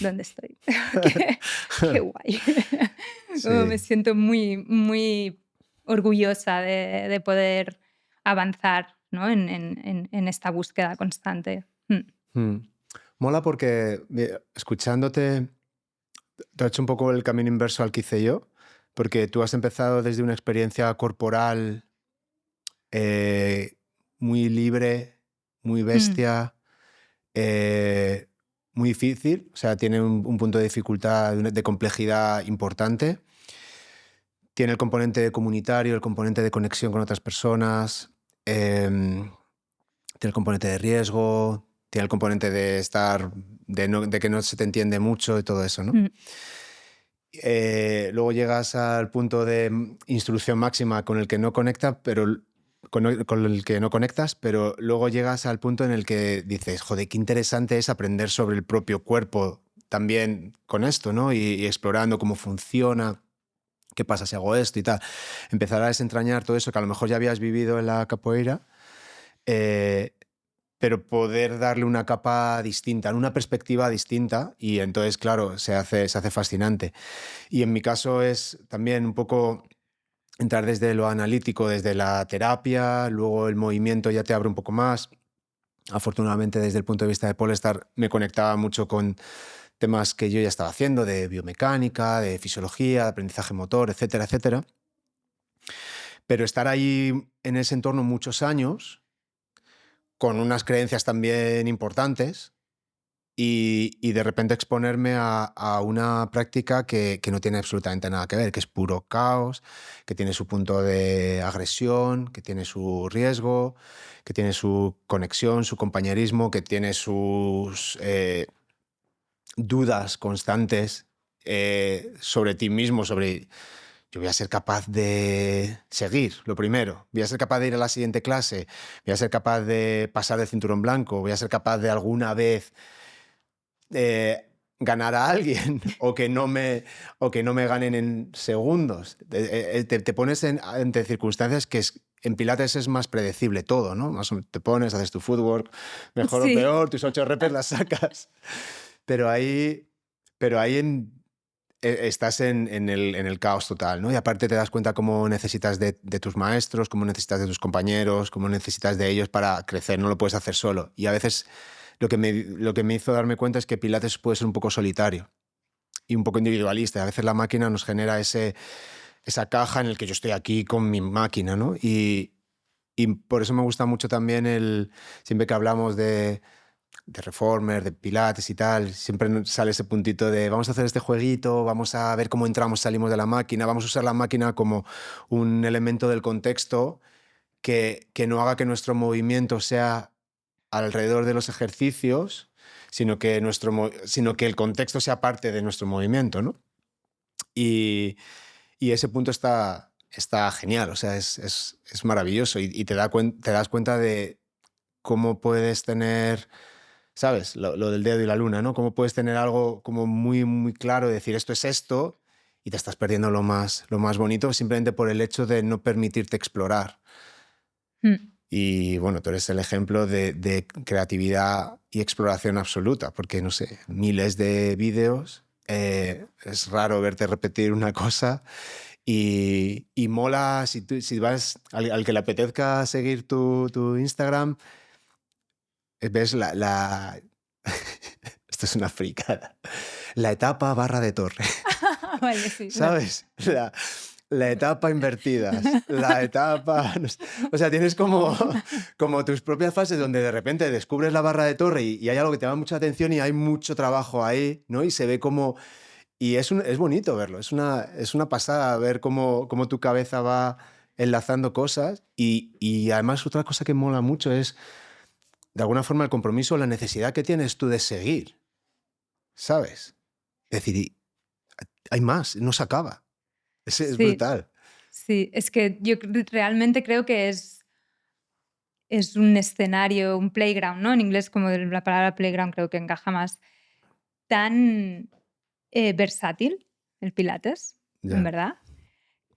¿dónde estoy? qué, qué guay. Como me Sí. siento muy, muy orgullosa de poder avanzar, ¿no? en esta búsqueda constante. Mm. Mola porque escuchándote, te has hecho un poco el camino inverso al que hice yo, porque tú has empezado desde una experiencia corporal eh, muy libre, muy Mm, bestia, eh, muy difícil, o sea, tiene un punto de dificultad, de complejidad importante. Tiene el componente comunitario, el componente de conexión con otras personas, tiene el componente de riesgo, tiene el componente de estar, de que no se te entiende mucho y todo eso, ¿no? mm, Luego llegas al punto de instrucción máxima con el que no conecta, pero con el que no conectas, pero luego llegas al punto en el que dices, joder, qué interesante es aprender sobre el propio cuerpo también con esto, ¿no? Y explorando cómo funciona, qué pasa si hago esto y tal. Empezar a desentrañar todo eso que a lo mejor ya habías vivido en la capoeira, eh, pero poder darle una capa distinta, una perspectiva distinta, y entonces, claro, se hace fascinante. Y en mi caso es también un poco entrar desde lo analítico, desde la terapia, luego el movimiento ya te abre un poco más. Afortunadamente, desde el punto de vista de Polestar, me conectaba mucho con temas que yo ya estaba haciendo, de biomecánica, de fisiología, de aprendizaje motor, etcétera, etcétera. Pero estar ahí en ese entorno muchos años, con unas creencias también importantes, y de repente exponerme a una práctica que no tiene absolutamente nada que ver, que es puro caos, que tiene su punto de agresión, que tiene su riesgo, que tiene su conexión, su compañerismo, que tiene sus dudas constantes sobre ti mismo, sobre yo voy a ser capaz de seguir, lo primero, voy a ser capaz de ir a la siguiente clase, voy a ser capaz de pasar de cinturón blanco, voy a ser capaz de alguna vez ganar a alguien o que no me ganen en segundos. Te pones ante circunstancias que en Pilates es más predecible todo, ¿no? Te pones, haces tu footwork, mejor o sí, peor, tus 8 repes las sacas. Pero ahí, pero ahí estás en el caos total, ¿no? Y aparte te das cuenta cómo necesitas de tus maestros, cómo necesitas de tus compañeros, cómo necesitas de ellos para crecer, no lo puedes hacer solo. Y a veces lo que me hizo darme cuenta es que Pilates puede ser un poco solitario y un poco individualista. A veces la máquina nos genera esa caja en el que yo estoy aquí con mi máquina, ¿no? Y por eso me gusta mucho también siempre que hablamos de Reformer, de Pilates y tal, siempre sale ese puntito de vamos a hacer este jueguito, vamos a ver cómo entramos, salimos de la máquina, vamos a usar la máquina como un elemento del contexto que no haga que nuestro movimiento sea alrededor de los ejercicios, sino que el contexto sea parte de nuestro movimiento, ¿no? Y, y ese punto está genial, o sea, es maravilloso y te das cuenta de cómo puedes tener, ¿sabes? Lo del dedo y la luna, ¿no? Cómo puedes tener algo como muy, muy claro, decir esto es esto, y te estás perdiendo lo más bonito simplemente por el hecho de no permitirte explorar. mm, Y bueno, tú eres el ejemplo de creatividad y exploración absoluta, porque no sé, miles de vídeos, es raro verte repetir una cosa y mola si vas al que le apetezca seguir tu Instagram, ves esto es una fricada, la etapa barra de torre. vale, sí, ¿Sabes? La etapa invertidas, la etapa... no sé. O sea, tienes como, como tus propias fases donde de repente descubres la barra de torre y hay algo que te llama mucha atención y hay mucho trabajo ahí, ¿no? Y se ve como... Y es bonito verlo, es una pasada ver cómo tu cabeza va enlazando cosas y además otra cosa que mola mucho es, de alguna forma, el compromiso, la necesidad que tienes tú de seguir, ¿sabes? Es decir, hay más, no se acaba. Es sí, brutal. sí. Es que yo realmente creo que es un escenario, un playground, ¿no? En inglés, como la palabra playground creo que encaja más, tan versátil el Pilates, en Ya. verdad,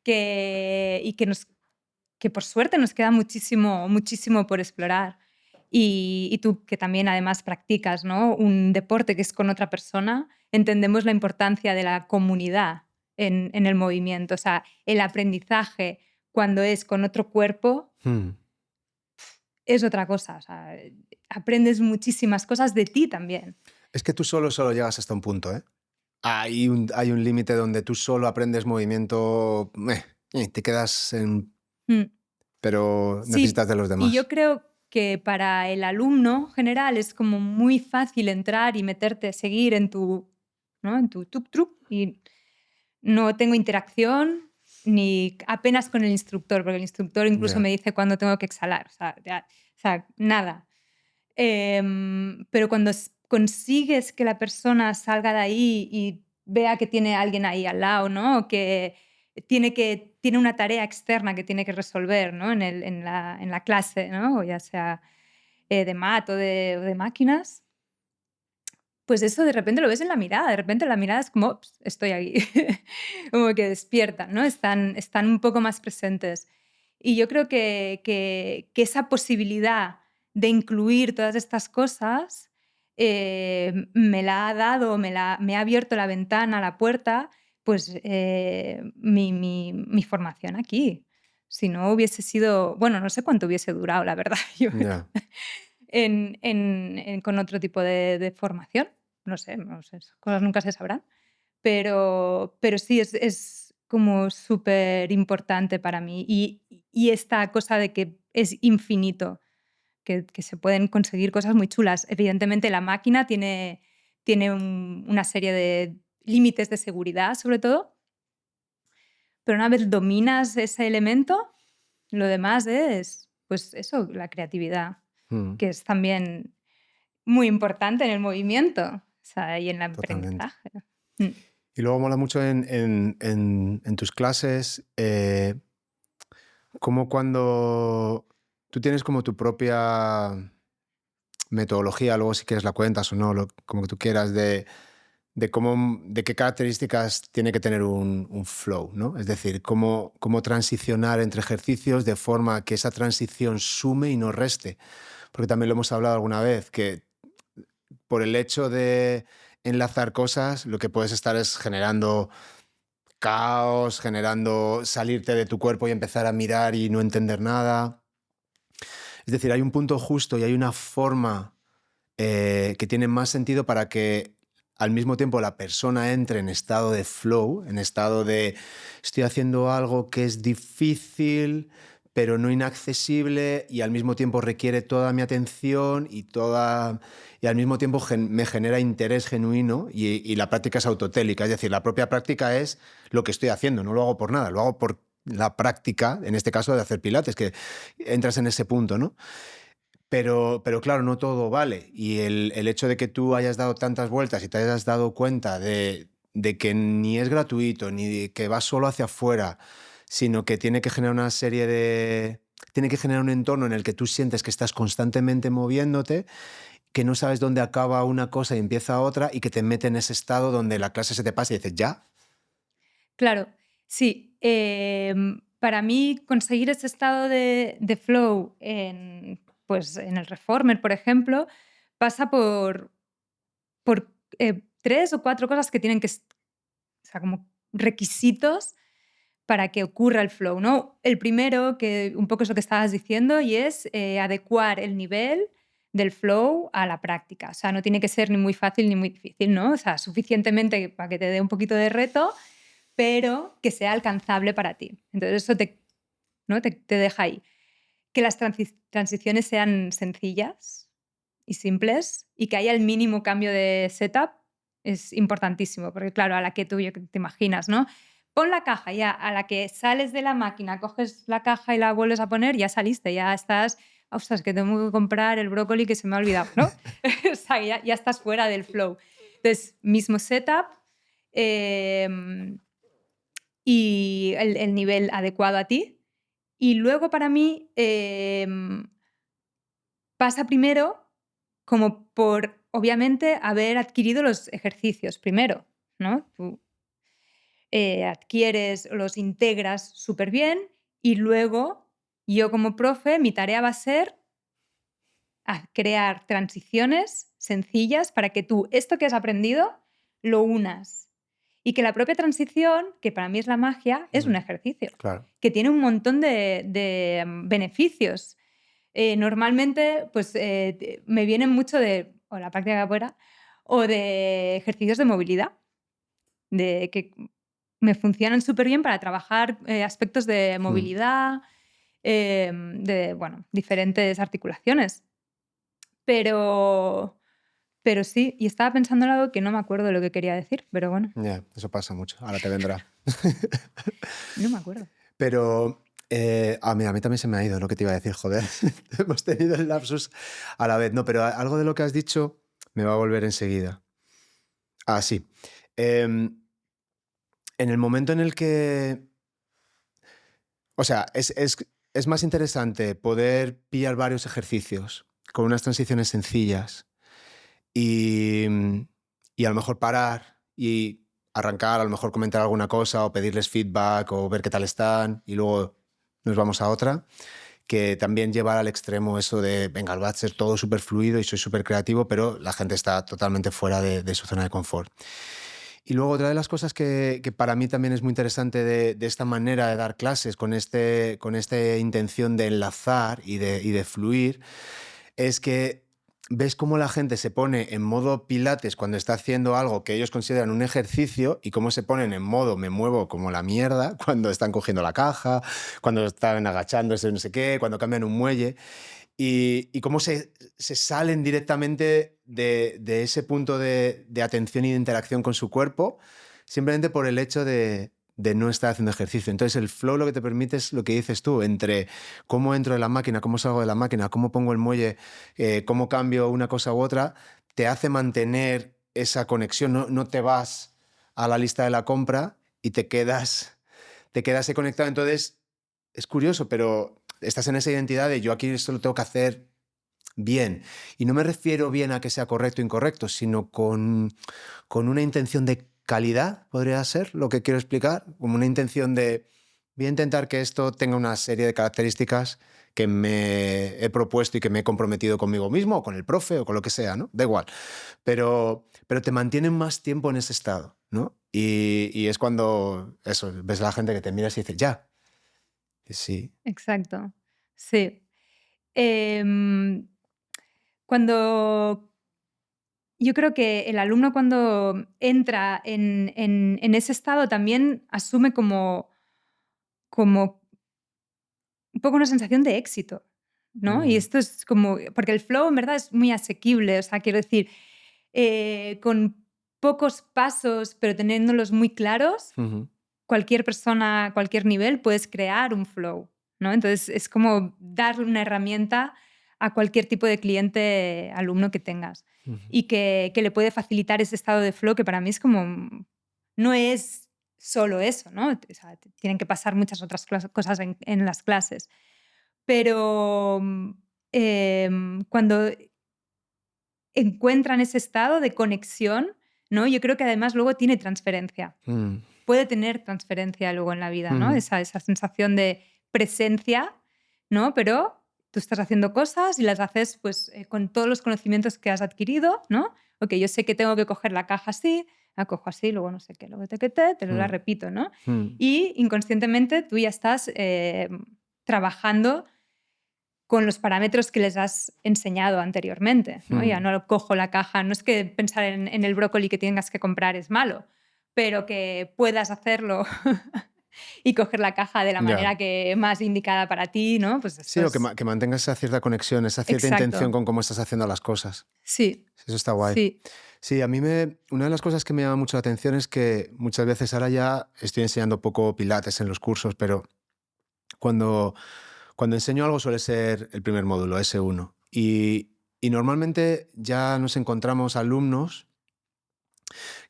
que, y que, nos, que por suerte nos queda muchísimo, muchísimo por explorar. y tú que también además practicas, ¿no?, un deporte que es con otra persona, entendemos la importancia de la comunidad en el movimiento. O sea, el aprendizaje cuando es con otro cuerpo Mm. es otra cosa. O sea, aprendes muchísimas cosas de ti también. Es que tú solo llegas hasta un punto, ¿eh? Hay un límite donde tú solo aprendes movimiento, te quedas en... Mm. pero Sí, necesitas de los y yo demás. creo que para el alumno general es como muy fácil entrar y meterte, seguir en tu, ¿no?, en tu tuk-tuk, y no tengo interacción ni apenas con el instructor, porque el instructor incluso Ya. me dice cuándo tengo que exhalar, o sea, nada. Pero cuando consigues que la persona salga de ahí y vea que tiene alguien ahí al lado, ¿no?, que tiene una tarea externa que tiene que resolver, ¿no?, en la clase, ¿no?, o ya sea de mat o de máquinas, pues eso de repente lo ves en la mirada. De repente la mirada es como: "Ups, estoy aquí". Como que despiertan, ¿no? Están un poco más presentes. Y yo creo que esa posibilidad de incluir todas estas cosas, me la ha dado, me ha abierto la ventana, la puerta, pues, mi formación aquí. Si no hubiese sido, bueno, no sé cuánto hubiese durado, la verdad, yo Ya, con otro tipo de formación. No sé, esas cosas nunca se sabrán. Pero sí, es como súper importante para mí. Y esta cosa de que es infinito, que se pueden conseguir cosas muy chulas. Evidentemente, la máquina tiene una serie de límites de seguridad, sobre todo, pero una vez dominas ese elemento, lo demás es, pues eso, la creatividad, mm, que es también muy importante en el movimiento, o sea, y en el totalmente. aprendizaje. Mm. Y luego mola mucho en tus clases, como cuando tú tienes como tu propia metodología, luego si quieres la cuentas o no, como que tú quieras, de qué características tiene que tener un flow, ¿no? Es decir, cómo transicionar entre ejercicios de forma que esa transición sume y no reste. Porque también lo hemos hablado alguna vez, que por el hecho de enlazar cosas, lo que puedes estar es generando caos, generando salirte de tu cuerpo y empezar a mirar y no entender nada. Es decir, hay un punto justo y hay una forma que tiene más sentido para que al mismo tiempo la persona entre en estado de flow, en estado de estoy haciendo algo que es difícil, pero no inaccesible y al mismo tiempo requiere toda mi atención y al mismo tiempo me genera interés genuino y la práctica es autotélica, es decir, la propia práctica es lo que estoy haciendo, no lo hago por nada, lo hago por la práctica, en este caso de hacer pilates, que entras en ese punto, ¿no? Pero claro, no todo vale. Y el hecho de que tú hayas dado tantas vueltas y te hayas dado cuenta de que ni es gratuito, ni de que va solo hacia afuera, sino que tiene que generar una serie de... Tiene que generar un entorno en el que tú sientes que estás constantemente moviéndote, que no sabes dónde acaba una cosa y empieza otra, y que te mete en ese estado donde la clase se te pasa y dices, ¿ya? Claro, sí. Para mí conseguir ese estado de flow pues, en el reformer, por ejemplo, pasa por 3 o 4 cosas que tienen o sea, como requisitos para que ocurra el flow, ¿no? El primero, que un poco es lo que estabas diciendo, y es adecuar el nivel del flow a la práctica. O sea, no tiene que ser ni muy fácil ni muy difícil, ¿no? O sea, suficientemente para que te dé un poquito de reto, pero que sea alcanzable para ti. Entonces eso ¿no?, te deja ahí. Que las transiciones sean sencillas y simples y que haya el mínimo cambio de setup es importantísimo, porque claro, a la que tú te imaginas, ¿no? Pon la caja, ya a la que sales de la máquina, coges la caja y la vuelves a poner, ya saliste, ya estás, ostras, que tengo que comprar el brócoli que se me ha olvidado, ¿no? O sea, ya estás fuera del flow. Entonces, mismo setup, em, y el nivel adecuado a ti. Y luego para mí pasa primero como por, obviamente, haber adquirido los ejercicios primero, ¿no? Tú adquieres, los integras súper bien y luego yo como profe, mi tarea va a ser a crear transiciones sencillas para que tú esto que has aprendido lo unas. Y que la propia transición, que para mí es la magia, es un ejercicio, Claro. que tiene un montón de beneficios. Normalmente, pues me vienen mucho de o la práctica de capoeira o de ejercicios de movilidad, de que me funcionan súper bien para trabajar aspectos de movilidad, de bueno, diferentes articulaciones. Pero, pero sí, y estaba pensando en algo que no me acuerdo de lo que quería decir, pero bueno, Ya, eso pasa mucho. Ahora te vendrá. no me acuerdo. Pero, mira, a mí también se me ha ido lo que te iba a decir, joder. Hemos tenido el lapsus a la vez. No, pero algo de lo que has dicho me va a volver enseguida. Ah, sí. Em, en el momento en el que... O sea, es más interesante poder pillar varios ejercicios con unas transiciones sencillas y, y a lo mejor parar y arrancar, a lo mejor comentar alguna cosa o pedirles feedback o ver qué tal están y luego nos vamos a otra, que también llevar al extremo eso de, venga, va a ser todo súper fluido y soy súper creativo, pero la gente está totalmente fuera de su zona de confort. Y luego otra de las cosas que para mí también es muy interesante de esta manera de dar clases, con esta intención de enlazar y de fluir, es que ves cómo la gente se pone en modo pilates cuando está haciendo algo que ellos consideran un ejercicio y cómo se ponen en modo me muevo como la mierda cuando están cogiendo la caja, cuando están agachándose no sé qué, cuando cambian un muelle y cómo se salen directamente de ese punto de atención y de interacción con su cuerpo simplemente por el hecho de no estar haciendo ejercicio. Entonces el flow lo que te permite es lo que dices tú, entre cómo entro de la máquina, cómo salgo de la máquina, cómo pongo el muelle, cómo cambio una cosa u otra, te hace mantener esa conexión. No te vas a la lista de la compra y te quedas ahí conectado. Entonces es curioso, pero estás en esa identidad de yo aquí esto lo tengo que hacer bien. Y no me refiero bien a que sea correcto o incorrecto, sino con una intención de calidad, podría ser lo que quiero explicar, como una intención de voy a intentar que esto tenga una serie de características que me he propuesto y que me he comprometido conmigo mismo o con el profe o con lo que sea, ¿no? Da igual. Pero te mantienen más tiempo en ese estado, ¿no? Y es cuando eso, ves a la gente que te miras y dices, ya. Y sí. Exacto. Sí. Em, cuando yo creo que el alumno cuando entra en ese estado también asume como un poco una sensación de éxito, ¿no? Y Mm. esto es como porque el flow en verdad es muy asequible, o sea, quiero decir, con pocos pasos, pero teniéndolos muy claros, Ujú. cualquier persona, a cualquier nivel, puedes crear un flow, ¿no? Entonces, es como darle una herramienta a cualquier tipo de cliente, alumno que tengas Ujú. y que le puede facilitar ese estado de flow que para mí es como no es solo eso, ¿no? O sea, tienen que pasar muchas otras cosas en las clases. Pero, cuando encuentran ese estado de conexión, ¿no? Yo creo que además luego tiene transferencia. Mm. Puede tener transferencia luego en la vida, ¿no? Ujú. Esa sensación de presencia, ¿no? Pero tú estás haciendo cosas y las haces, pues, con todos los conocimientos que has adquirido, ¿no? Okey, yo sé que tengo que coger la caja así, la cojo así, luego no sé qué, luego te lo la Mm. repito, ¿no? Mm. Y inconscientemente tú ya estás, trabajando con los parámetros que les has enseñado anteriormente, ¿no? Ya Mm. no cojo la caja, no es que pensar en el brócoli que tengas que comprar es malo, pero que puedas hacerlo y coger la caja de la Ya. manera que más indicada para ti, ¿no? Pues Sí, esto o que, es que mantengas esa cierta conexión, esa cierta intención exacto. con cómo estás haciendo las cosas. Sí, Sí, eso está guay. sí. Sí, una de las cosas que me llama mucho la atención es que muchas veces ahora ya estoy enseñando poco pilates en los cursos, pero cuando, cuando enseño algo suele ser el primer módulo, S1. Y normalmente ya nos encontramos alumnos,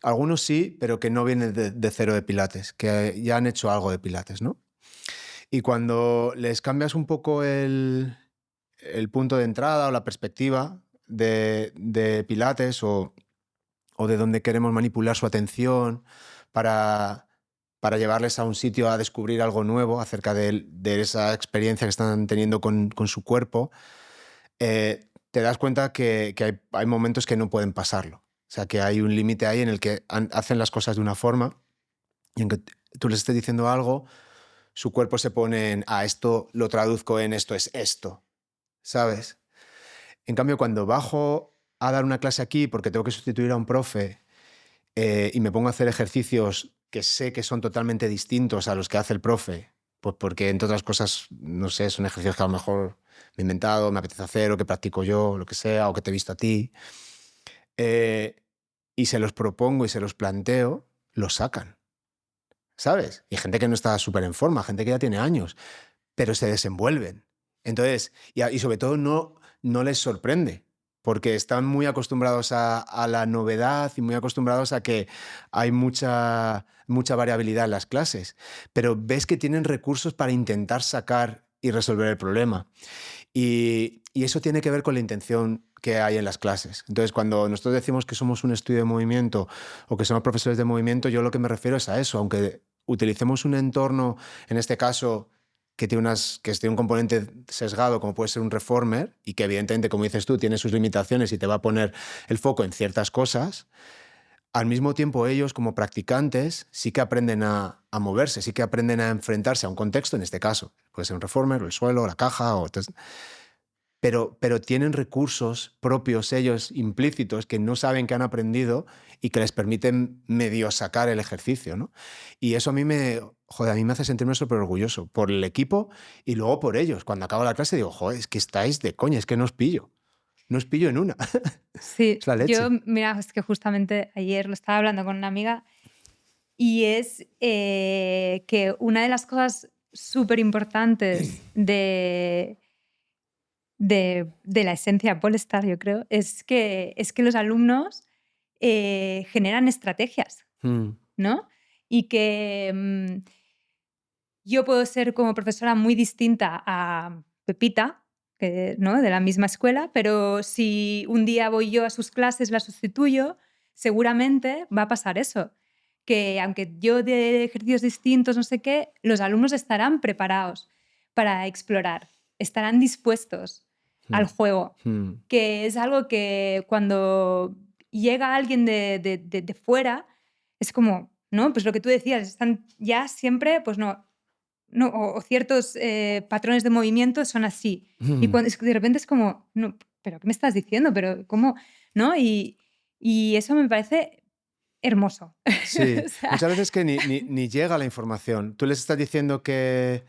algunos sí, pero que no vienen de cero de pilates, que ya han hecho algo de pilates, ¿no? Y cuando les cambias un poco el punto de entrada o la perspectiva de Pilates o de dónde queremos manipular su atención para, para llevarles a un sitio a descubrir algo nuevo acerca de esa experiencia que están teniendo con su cuerpo, te das cuenta que hay momentos que no pueden pasarlo. O sea, que hay un límite ahí en el que hacen las cosas de una forma y en que tú les estés diciendo algo, su cuerpo se pone en, esto lo traduzco en esto es esto, ¿sabes? En cambio, cuando bajo a dar una clase aquí porque tengo que sustituir a un profe y me pongo a hacer ejercicios que sé que son totalmente distintos a los que hace el profe, pues porque, entre otras cosas, no sé, son ejercicios que a lo mejor me he inventado, me apetece hacer, o que practico yo, lo que sea, o que te he visto a ti, y se los propongo y se los planteo, los sacan, ¿sabes? Y hay gente que no está súper en forma, gente que ya tiene años, pero se desenvuelven. Entonces, y sobre todo no les sorprende, porque están muy acostumbrados a la novedad y muy acostumbrados a que hay mucha variabilidad en las clases, pero ves que tienen recursos para intentar sacar y resolver el problema. Y eso tiene que ver con la intención que hay en las clases. Entonces, cuando nosotros decimos que somos un estudio de movimiento o que somos profesores de movimiento, yo lo que me refiero es a eso. Aunque utilicemos un entorno, en este caso, que tiene un componente sesgado, como puede ser un reformer, y que evidentemente, como dices tú, tiene sus limitaciones y te va a poner el foco en ciertas cosas, al mismo tiempo ellos, como practicantes, sí que aprenden a moverse, sí que aprenden a enfrentarse a un contexto, en este caso. Puede ser un reformer, o el suelo, o la caja, pero tienen recursos propios ellos, implícitos, que no saben que han aprendido y que les permiten medio sacar el ejercicio, ¿no? Y eso a mí me hace sentirme súper orgulloso por el equipo y luego por ellos. Cuando acabo la clase digo, joder, es que estáis de coña, es que no os pillo. No os pillo en una. Sí, Es la yo, leche. mira, es que justamente ayer lo estaba hablando con una amiga y es que una de las cosas súper importantes de la esencia Polestar, yo creo, es que los alumnos generan estrategias, Mm, ¿no? Y que yo puedo ser como profesora muy distinta a Pepita, ¿no? De la misma escuela, pero si un día voy yo a sus clases, la sustituyo, seguramente va a pasar eso. Que aunque yo dé ejercicios distintos, no sé qué, los alumnos estarán preparados para explorar, estarán dispuestos al mm, juego, mm, que es algo que cuando llega alguien de fuera, es como, ¿no? Pues lo que tú decías, están ya siempre, pues no, o ciertos patrones de movimiento son así. Y mm. cuando es que de repente es como, no, ¿pero qué me estás diciendo? ¿Pero cómo? ¿No? Y eso me parece hermoso. Sí, O sea, muchas veces que ni llega la información. Tú les estás diciendo que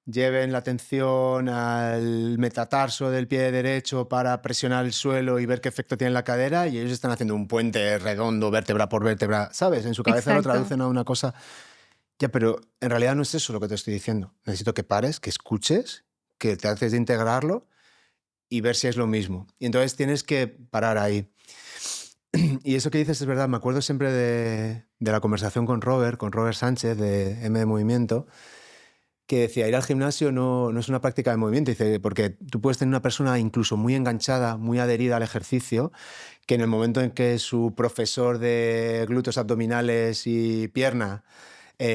lleven la atención al metatarso del pie derecho para presionar el suelo y ver qué efecto tiene en la cadera y ellos están haciendo un puente redondo, vértebra por vértebra, ¿sabes? En su cabeza lo exacto. traducen a una cosa. Ya, pero en realidad no es eso lo que te estoy diciendo. Necesito que pares, que escuches, que te haces de integrarlo y ver si es lo mismo. Y entonces tienes que parar ahí. Y eso que dices es verdad. Me acuerdo siempre de la conversación con Robert Sánchez de M de Movimiento, que decía, ir al gimnasio no es una práctica de movimiento. Dice, porque tú puedes tener una persona incluso muy enganchada, muy adherida al ejercicio, que en el momento en que su profesor de glúteos abdominales y pierna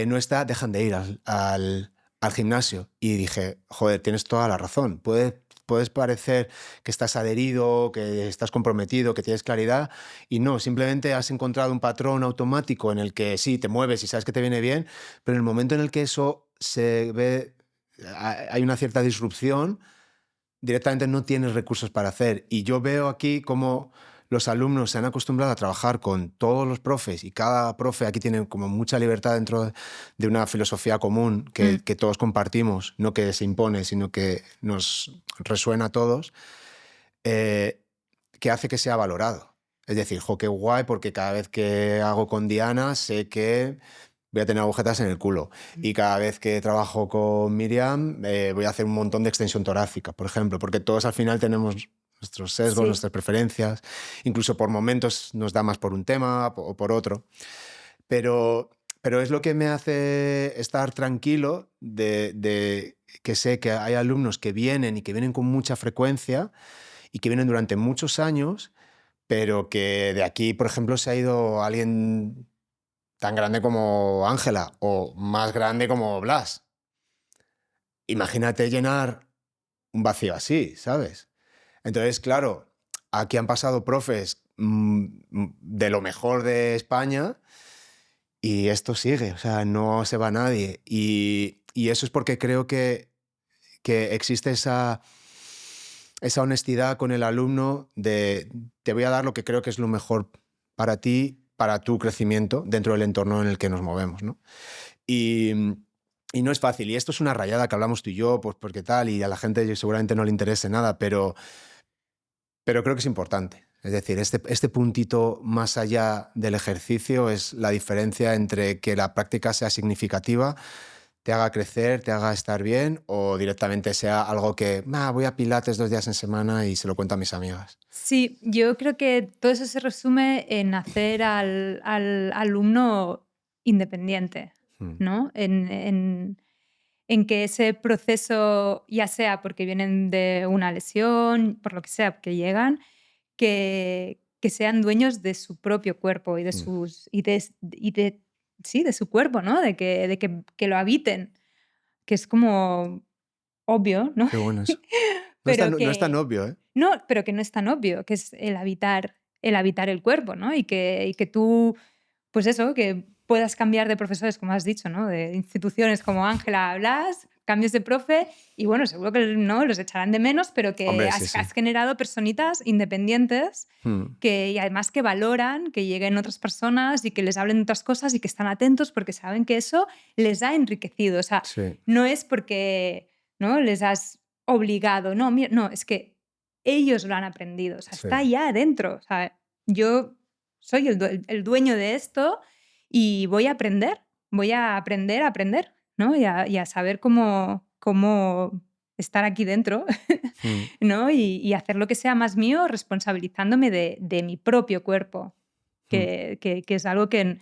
no está, dejan de ir al gimnasio. Y dije, joder, tienes toda la razón. Puedes parecer que estás adherido, que estás comprometido, que tienes claridad, y no, simplemente has encontrado un patrón automático en el que sí, te mueves y sabes que te viene bien, pero en el momento en el que eso se ve, hay una cierta disrupción, directamente no tienes recursos para hacer. Y yo veo aquí cómo los alumnos se han acostumbrado a trabajar con todos los profes y cada profe aquí tiene como mucha libertad dentro de una filosofía común Mm, que todos compartimos, no que se impone, sino que nos resuena a todos, eh, que hace que sea valorado. Es decir, jo, qué guay, porque cada vez que hago con Diana sé que voy a tener agujetas en el culo. Y cada vez que trabajo con Miriam voy a hacer un montón de extensión torácica, por ejemplo, porque todos al final tenemos nuestros sesgos, sí. nuestras preferencias, incluso por momentos nos da más por un tema o por otro. Pero es lo que me hace estar tranquilo de que sé que hay alumnos que vienen y que vienen con mucha frecuencia y que vienen durante muchos años, pero que de aquí, por ejemplo, se ha ido alguien tan grande como Ángela o más grande como Blas. Imagínate llenar un vacío así, ¿sabes? Entonces, claro, aquí han pasado profes de lo mejor de España y esto sigue, o sea, no se va nadie. Y eso es porque creo que existe esa honestidad con el alumno de te voy a dar lo que creo que es lo mejor para ti, para tu crecimiento dentro del entorno en el que nos movemos, ¿no? Y, y no es fácil. Y esto es una rayada que hablamos tú y yo, pues porque tal, y a la gente seguramente no le interese nada, pero creo que es importante. Es decir, este puntito más allá del ejercicio es la diferencia entre que la práctica sea significativa, te haga crecer, te haga estar bien, o directamente sea algo que voy a Pilates 2 días en semana y se lo cuento a mis amigas. Sí, yo creo que todo eso se resume en hacer al alumno independiente, Mm, ¿no? En que ese proceso, ya sea porque vienen de una lesión, por lo que sea, que llegan, que sean dueños de su propio cuerpo y de mm. sus y de sí, de su cuerpo, ¿no? Que lo habiten, que es como obvio, ¿no? Qué bueno eso. Pero No es tan que obvio, ¿eh? no, pero que no es tan obvio, que es el habitar el cuerpo, ¿no? Y que tú, pues eso, que puedas cambiar de profesores, como has dicho, ¿no? De instituciones como Ángela Blas, cambios de profe y bueno, seguro que no los echarán de menos, pero que Hombre, sí, has sí. generado personitas independientes Mm, y además que valoran que lleguen otras personas y que les hablen de otras cosas y que están atentos porque saben que eso les ha enriquecido. O sea, sí, no es porque, ¿no?, les has obligado, no, no, es que ellos lo han aprendido, o sea, sí. está ya adentro. O sea, yo soy el dueño de esto y voy a aprender, ¿no? Y a saber cómo estar aquí dentro, Mm, ¿no? Y hacer lo que sea más mío responsabilizándome de mi propio cuerpo, mm. que es algo que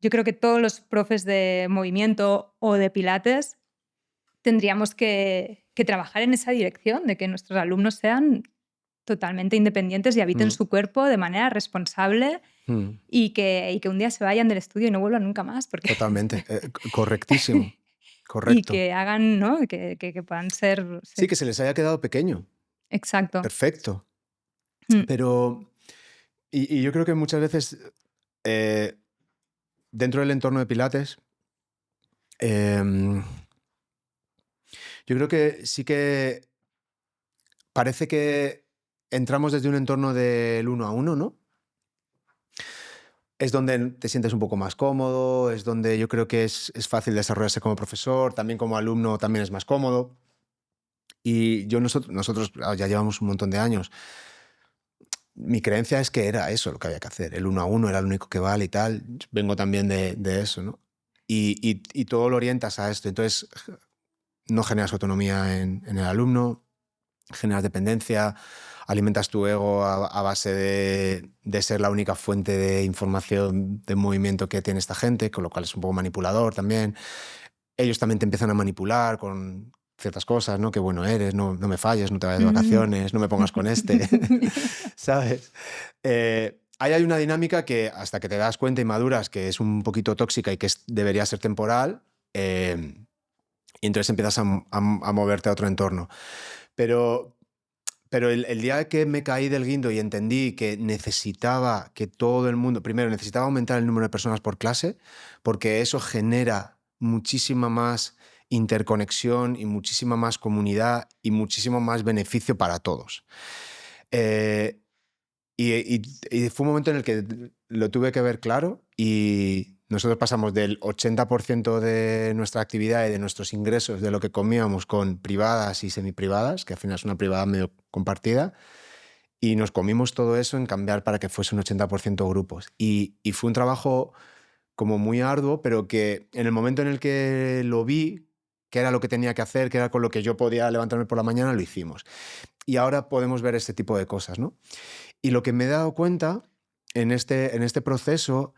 yo creo que todos los profes de movimiento o de pilates tendríamos que trabajar en esa dirección, de que nuestros alumnos sean totalmente independientes y habiten Mm, su cuerpo de manera responsable mm. y que un día se vayan del estudio y no vuelvan nunca más, porque Totalmente. Correctísimo. y Correcto. que hagan, ¿no? Que puedan ser Sí, sí, que se les haya quedado pequeño. exacto. Perfecto. Mm. Pero, y yo creo que muchas veces eh, dentro del entorno de Pilates, em, yo creo que sí que parece que entramos desde un entorno del uno a uno, ¿no? Es donde te sientes un poco más cómodo, es donde yo creo que es fácil desarrollarse como profesor, también como alumno también es más cómodo. Y nosotros ya llevamos un montón de años. Mi creencia es que era eso lo que había que hacer. El uno a uno era lo único que vale y tal. Yo vengo también de eso, ¿no? Y todo lo orientas a esto. Entonces, no generas autonomía en el alumno, generas dependencia, alimentas tu ego a base de ser la única fuente de información de movimiento que tiene esta gente, con lo cual es un poco manipulador también. Ellos también te empiezan a manipular con ciertas cosas, ¿no? Qué bueno eres, no me falles, no te vayas de Mm. vacaciones, no me pongas con este, ¿sabes? Ahí hay una dinámica que hasta que te das cuenta y maduras que es un poquito tóxica y que debería ser temporal, y entonces empiezas a moverte a otro entorno. Pero, pero el día que me caí del guindo y entendí que necesitaba que todo el mundo, primero necesitaba aumentar el número de personas por clase, porque eso genera muchísima más interconexión y muchísima más comunidad y muchísimo más beneficio para todos. Eh, y fue un momento en el que lo tuve que ver claro y nosotros pasamos del 80% de nuestra actividad y de nuestros ingresos de lo que comíamos con privadas y semiprivadas, que al final es una privada medio compartida, y nos comimos todo eso en cambiar para que fuese un 80% grupos. Y fue un trabajo como muy arduo, pero que en el momento en el que lo vi, que era lo que tenía que hacer, que era con lo que yo podía levantarme por la mañana, lo hicimos. Y ahora podemos ver este tipo de cosas, ¿no? Y lo que me he dado cuenta en este proceso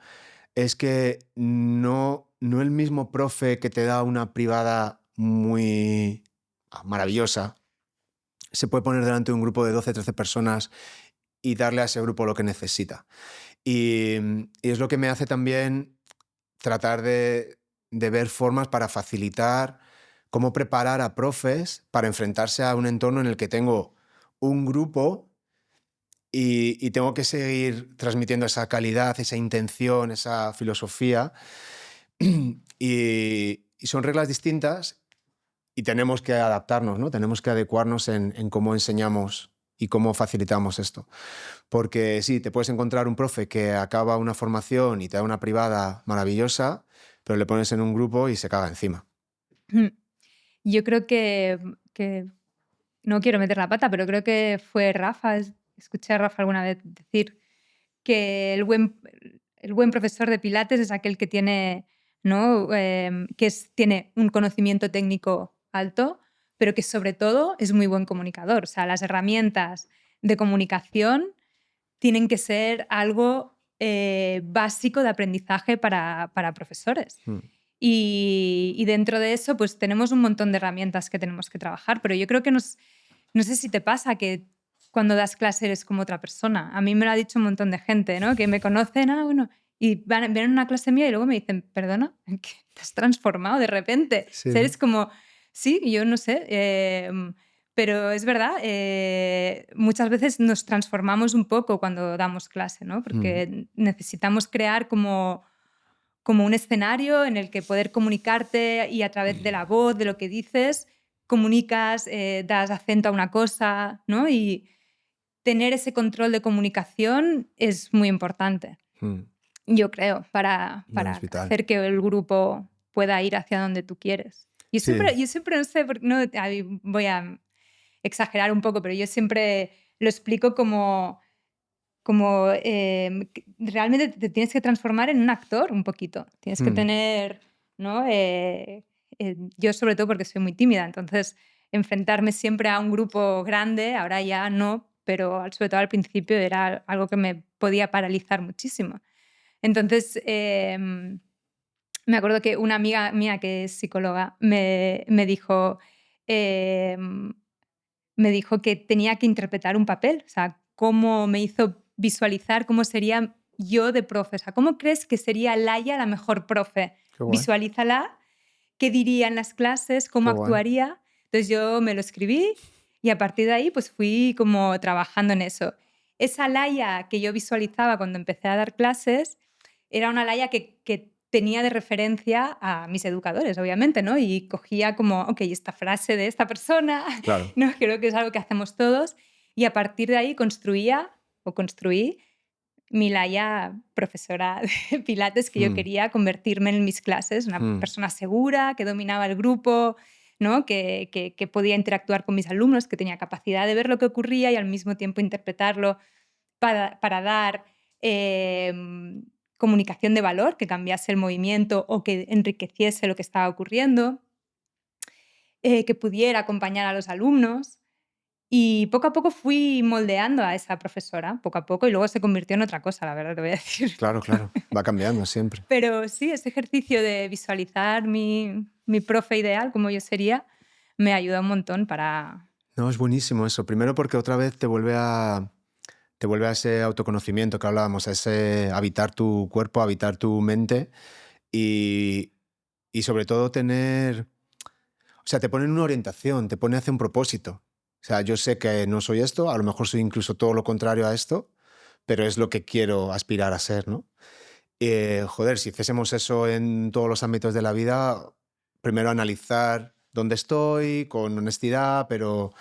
es que no el mismo profe que te da una privada muy maravillosa se puede poner delante de un grupo de 12, 13 personas y darle a ese grupo lo que necesita. Y es lo que me hace también tratar de ver formas para facilitar cómo preparar a profes para enfrentarse a un entorno en el que tengo un grupo y tengo que seguir transmitiendo esa calidad, esa intención, esa filosofía. Y son reglas distintas y tenemos que adaptarnos, ¿no? Tenemos que adecuarnos en cómo enseñamos y cómo facilitamos esto. Porque sí, te puedes encontrar un profe que acaba una formación y te da una privada maravillosa, pero le pones en un grupo y se caga encima. Yo creo que no quiero meter la pata, pero creo que fue Rafa, escuché a Rafa alguna vez decir que el buen profesor de Pilates es aquel que tiene, ¿no? Tiene un conocimiento técnico alto, pero que sobre todo es muy buen comunicador. O sea, las herramientas de comunicación tienen que ser algo básico de aprendizaje para profesores. Mm. Y dentro de eso, pues tenemos un montón de herramientas que tenemos que trabajar, pero yo creo que no sé si te pasa que cuando das clase eres como otra persona. A mí me lo ha dicho un montón de gente, ¿no? Que me conocen, bueno, y vienen a una clase mía y luego me dicen, perdona, que te has transformado de repente. Sí, O sea, ¿no? eres como, sí, yo no sé, pero es verdad, muchas veces nos transformamos un poco cuando damos clase, ¿no? Porque necesitamos crear como un escenario en el que poder comunicarte y a través de la voz, de lo que dices, comunicas, das acento a una cosa, ¿no? Y tener ese control de comunicación es muy importante, Mm. yo creo, para No, es vital. hacer que el grupo pueda ir hacia donde tú quieres. Yo Sí. siempre no sé, no, voy a exagerar un poco, pero yo siempre lo explico como realmente te tienes que transformar en un actor un poquito. Tienes que tener, ¿no? Yo sobre todo porque soy muy tímida, entonces enfrentarme siempre a un grupo grande, ahora ya no, pero sobre todo al principio era algo que me podía paralizar muchísimo. Entonces, me acuerdo que una amiga mía que es psicóloga em, me dijo que tenía que interpretar un papel, o sea, cómo me hizo visualizar cómo sería yo de profe, o sea, ¿cómo crees que sería Laia la mejor profe? Qué guay. Visualízala, qué diría en las clases, cómo Qué guay. actuaría. Entonces yo me lo escribí y a partir de ahí pues fui como trabajando en eso. Esa Laia que yo visualizaba cuando empecé a dar clases era una Laia que tenía de referencia a mis educadores, obviamente, ¿no? Y cogía como, ok, esta frase de esta persona, Claro. ¿no? Creo que es algo que hacemos todos. Y a partir de ahí construí mi Laia profesora de Pilates, que yo quería convertirme en mis clases, una persona segura, que dominaba el grupo, ¿no? Que podía interactuar con mis alumnos, que tenía capacidad de ver lo que ocurría y al mismo tiempo interpretarlo para dar comunicación de valor, que cambiase el movimiento o que enriqueciese lo que estaba ocurriendo, que pudiera acompañar a los alumnos. Y poco a poco fui moldeando a esa profesora, poco a poco, y luego se convirtió en otra cosa, la verdad, te voy a decir. Claro, claro. Va cambiando siempre. Pero sí, ese ejercicio de visualizar mi profe ideal, como yo sería, me ayuda un montón para... No, es buenísimo eso. Primero porque otra vez te vuelve a ese autoconocimiento que hablábamos, a ese habitar tu cuerpo, habitar tu mente y sobre todo tener... O sea, te pone en una orientación, te pone hacia un propósito. O sea, yo sé que no soy esto, a lo mejor soy incluso todo lo contrario a esto, pero es lo que quiero aspirar a ser, ¿no? Joder, si hiciésemos eso en todos los ámbitos de la vida, primero analizar dónde estoy, con honestidad, pero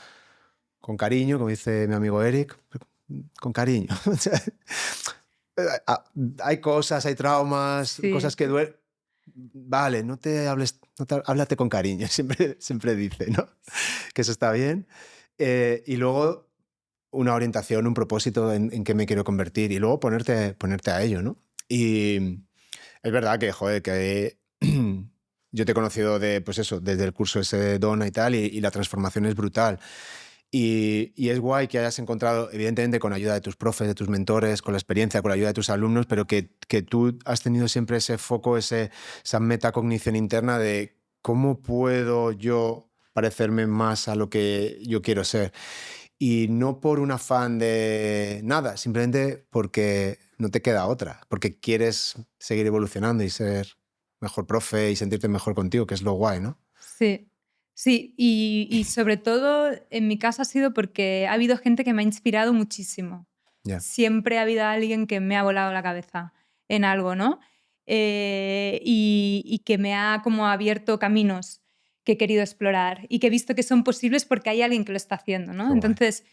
con cariño, como dice mi amigo Eric, con cariño. O sea, hay cosas, hay traumas, Sí. cosas que duelen. Vale, háblate con cariño, siempre dice, ¿no? Que eso está bien. Y luego una orientación, un propósito en qué me quiero convertir y luego ponerte a ello, ¿no? Y es verdad que, joder, que yo te he conocido pues eso, desde el curso ese de Donna y tal, y la transformación es brutal. Y es guay que hayas encontrado, evidentemente, con ayuda de tus profes, de tus mentores, con la experiencia, con la ayuda de tus alumnos, pero que tú has tenido siempre ese foco, esa metacognición interna de cómo puedo yo parecerme más a lo que yo quiero ser. Y no por un afán de nada, simplemente porque no te queda otra, porque quieres seguir evolucionando y ser mejor profe y sentirte mejor contigo, que es lo guay, ¿no? Sí, Sí, y sobre todo en mi caso ha sido porque ha habido gente que me ha inspirado muchísimo. Ya. Siempre ha habido alguien que me ha volado la cabeza en algo, ¿no? Y que me ha como abierto caminos que he querido explorar y que he visto que son posibles porque hay alguien que lo está haciendo, ¿no? Qué guay. Entonces,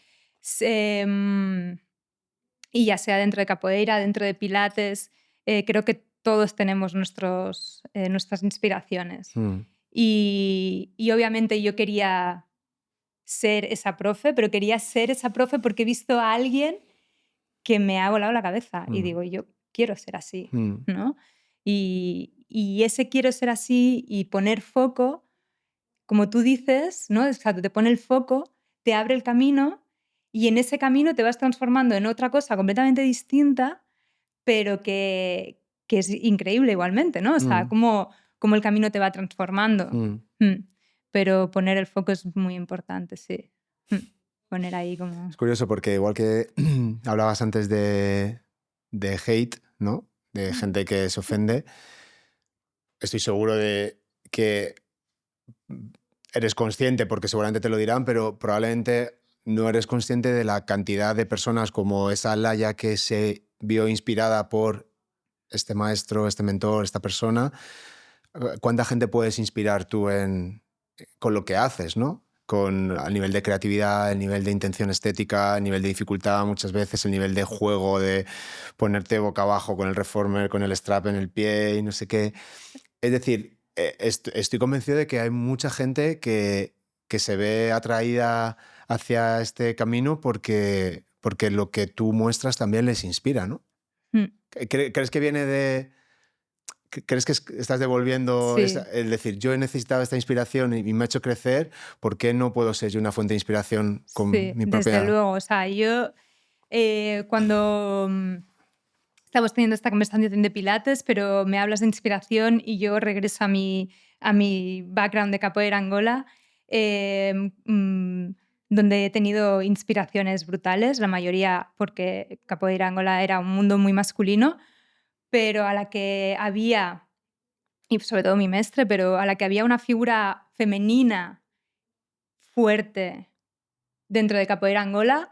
y ya sea dentro de capoeira, dentro de pilates, creo que todos tenemos nuestras inspiraciones. Mm, Y obviamente yo quería ser esa profe, pero quería ser esa profe porque he visto a alguien que me ha volado la cabeza y mm, digo, yo quiero ser así, mm, ¿no? Y ese quiero ser así y poner foco, como tú dices, ¿no? O sea, te pone el foco, te abre el camino y en ese camino te vas transformando en otra cosa completamente distinta, pero que es increíble igualmente, ¿no? O sea, mm, cómo el camino te va transformando. mm. Mm. Pero poner el foco es muy importante, sí. Poner ahí como... Es curioso porque igual que hablabas antes de hate, ¿no? De gente que se ofende, estoy seguro de que eres consciente, porque seguramente te lo dirán, pero probablemente no eres consciente de la cantidad de personas como esa Laia que se vio inspirada por este maestro, este mentor, esta persona. ¿Cuánta gente puedes inspirar tú con lo que haces, ¿no? El nivel de creatividad, el nivel de intención estética, el nivel de dificultad, muchas veces el nivel de juego, de ponerte boca abajo con el reformer, con el strap en el pie y no sé qué. Es decir, estoy convencido de que hay mucha gente que se ve atraída hacia este camino porque lo que tú muestras también les inspira, ¿no? Mm. ¿Crees que viene de... ¿Crees que estás devolviendo Sí, el decir, yo he necesitado esta inspiración y me ha hecho crecer, ¿por qué no puedo ser yo una fuente de inspiración con sí, mi desde propia... luego. O sea, yo cuando estamos teniendo esta conversación de pilates, pero me hablas de inspiración y yo regreso a mi background de capoeira Angola, donde he tenido inspiraciones brutales, la mayoría porque capoeira Angola era un mundo muy masculino, pero a la que había, y sobre todo mi mestre, pero a la que había una figura femenina fuerte dentro de capoeira Angola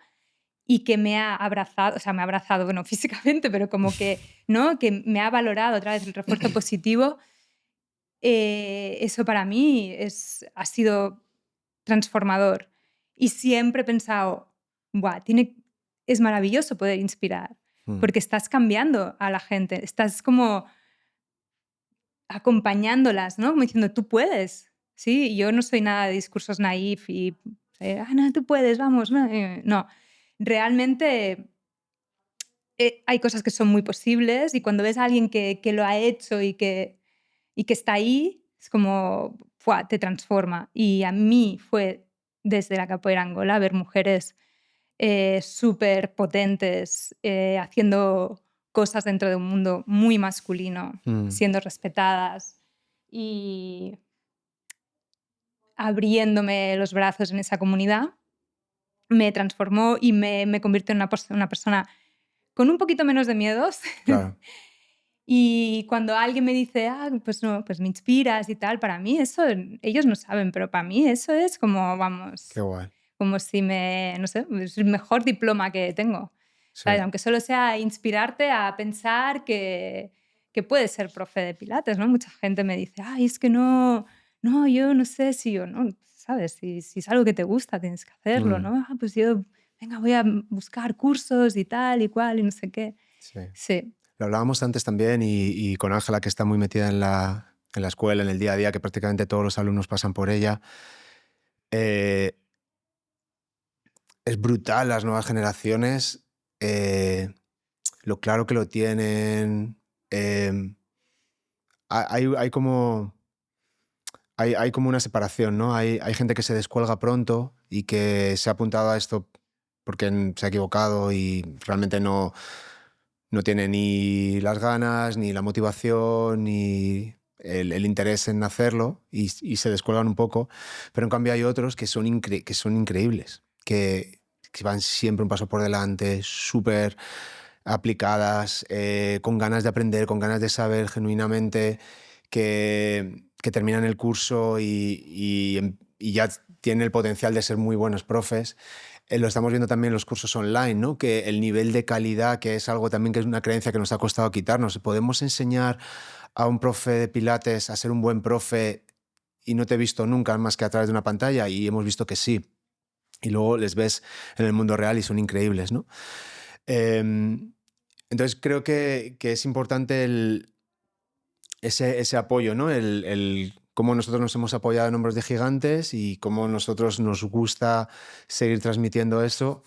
y que me ha abrazado, o sea, me ha abrazado, bueno, físicamente, pero como que, ¿no? Que me ha valorado a través del refuerzo positivo, eso para mí ha sido transformador. Y siempre he pensado, "Buah, es maravilloso poder inspirar, Mm, porque estás cambiando a la gente, estás como acompañándolas, ¿no? Como diciendo, tú puedes. Sí, yo no soy nada de discursos naif y, no, tú puedes, vamos, no, no. Realmente hay cosas que son muy posibles y cuando ves a alguien que lo ha hecho y que está ahí, es como, ¡fua!, te transforma. Y a mí fue desde la capoeira Angola ver mujeres súper potentes haciendo cosas dentro de un mundo muy masculino, mm, siendo respetadas y abriéndome los brazos en esa comunidad, me transformó y me convirtió en una persona con un poquito menos de miedos. claro, Y cuando alguien me dice, pues no, pues me inspiras y tal, para mí eso, ellos no saben, pero para mí eso es como, qué vamos, guay. como si no sé, es el mejor diploma que tengo. Sí. ¿Sabes? Aunque solo sea inspirarte a pensar que puedes ser profe de pilates, ¿no? Mucha gente me dice, ay, es que no, yo no sé si yo, no, ¿sabes? Si es algo que te gusta, tienes que hacerlo, Mm, ¿no? Pues yo, venga, voy a buscar cursos y tal y cual y no sé qué. sí. Sí. Lo hablábamos antes también y con Ángela, que está muy metida en la escuela, en el día a día, que prácticamente todos los alumnos pasan por ella. Eh, es brutal las nuevas generaciones, lo claro que lo tienen. em, hay como... hay como una separación, ¿no? Hay gente que se descuelga pronto y que se ha apuntado a esto porque se ha equivocado y realmente no tiene ni las ganas, ni la motivación, ni el interés en hacerlo y se descuelgan un poco. Pero en cambio hay otros que son increíbles, que van siempre un paso por delante, súper aplicadas, con ganas de aprender, con ganas de saber genuinamente, que terminan el curso y y ya tienen el potencial de ser muy buenos profes. Lo estamos viendo también en los cursos online, ¿no? Que el nivel de calidad, que es algo también que es una creencia que nos ha costado quitarnos. ¿Podemos enseñar a un profe de Pilates a ser un buen profe y no te he visto nunca más que a través de una pantalla? Y hemos visto que sí. Y luego les ves en el mundo real y son increíbles, ¿no? Entonces creo que es importante ese apoyo, ¿no? Cómo nosotros nos hemos apoyado en Hombros de Gigantes y cómo nosotros nos gusta seguir transmitiendo eso,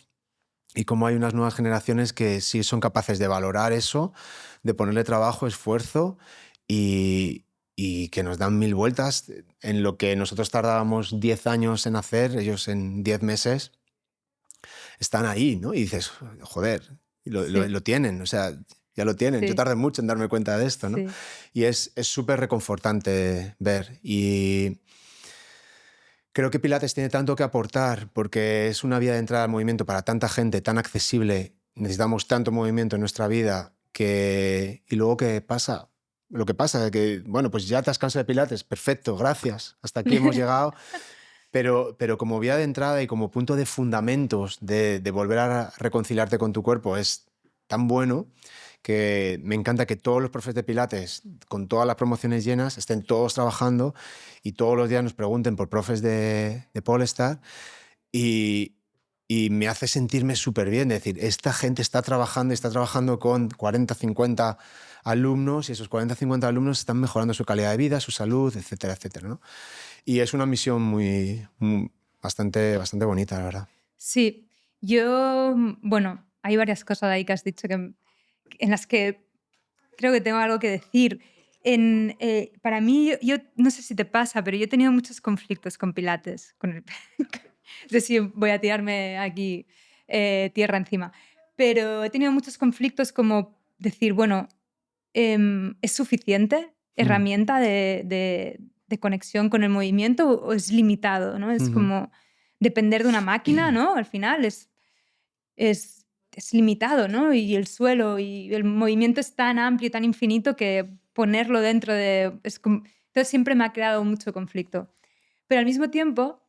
y cómo hay unas nuevas generaciones que sí son capaces de valorar eso, de ponerle trabajo, esfuerzo y que nos dan 1000 vueltas en lo que nosotros tardábamos 10 años en hacer, ellos en 10 meses están ahí, ¿no? Y dices, joder, lo tienen, o sea, ya lo tienen. Sí. Yo tardé mucho en darme cuenta de esto, ¿no? Sí. Y es súper reconfortante ver. Y creo que Pilates tiene tanto que aportar porque es una vía de entrada al movimiento para tanta gente, tan accesible. Necesitamos tanto movimiento en nuestra vida y luego ¿qué pasa? Lo que pasa es que, bueno, pues ya te has cansado de Pilates, perfecto, gracias, hasta aquí hemos llegado. Pero como vía de entrada y como punto de fundamentos de volver a reconciliarte con tu cuerpo es tan bueno que me encanta que todos los profes de Pilates, con todas las promociones llenas, estén todos trabajando y todos los días nos pregunten por profes de Polestar y me hace sentirme súper bien. Es decir, esta gente está trabajando con 40, 50 alumnos y esos 40, 50 alumnos están mejorando su calidad de vida, su salud, etcétera, etcétera, ¿no? Y es una misión bastante bonita, la verdad. Sí, bueno, hay varias cosas ahí que has dicho en las que creo que tengo algo que decir. Para mí, yo no sé si te pasa, pero yo he tenido muchos conflictos con Pilates. No sé si voy a tirarme aquí tierra encima. Pero he tenido muchos conflictos como decir, bueno, ¿es suficiente herramienta de conexión con el movimiento o es limitado, ¿no? Es como depender de una máquina, ¿no? Al final es limitado, ¿no? Y el suelo y el movimiento es tan amplio, tan infinito que ponerlo dentro de... Entonces siempre me ha creado mucho conflicto. Pero al mismo tiempo,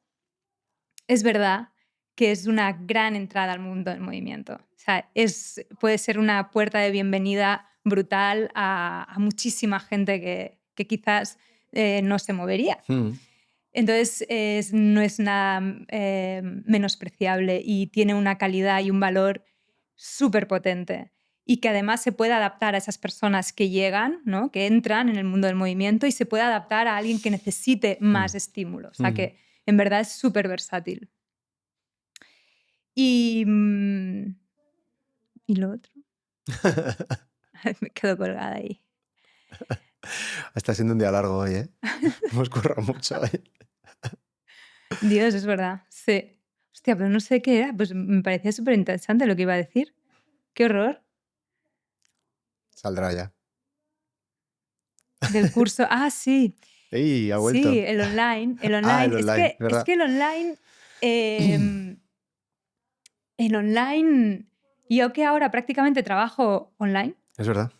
es verdad que es una gran entrada al mundo del movimiento. O sea, puede ser una puerta de bienvenida brutal a muchísima gente que quizás no se movería. Entonces, no es nada menospreciable y tiene una calidad y un valor súper potente. Y que además se puede adaptar a esas personas que llegan, ¿no? Que entran en el mundo del movimiento y se puede adaptar a alguien que necesite más estímulo. O sea, que en verdad es súper versátil. Y lo otro. Me quedo colgada ahí. Está siendo un día largo hoy, ¿eh? Hemos currado mucho hoy. Dios, es verdad. Sí. Hostia, pero no sé qué era. Pues me parecía súper interesante lo que iba a decir. Qué horror. Saldrá ya. Del curso. Ah, sí. ¡Ey! Ha vuelto. Sí, el online. El online. Ah, el online, Es ¿verdad? que el online. El online. Yo que ahora prácticamente trabajo online. Es verdad.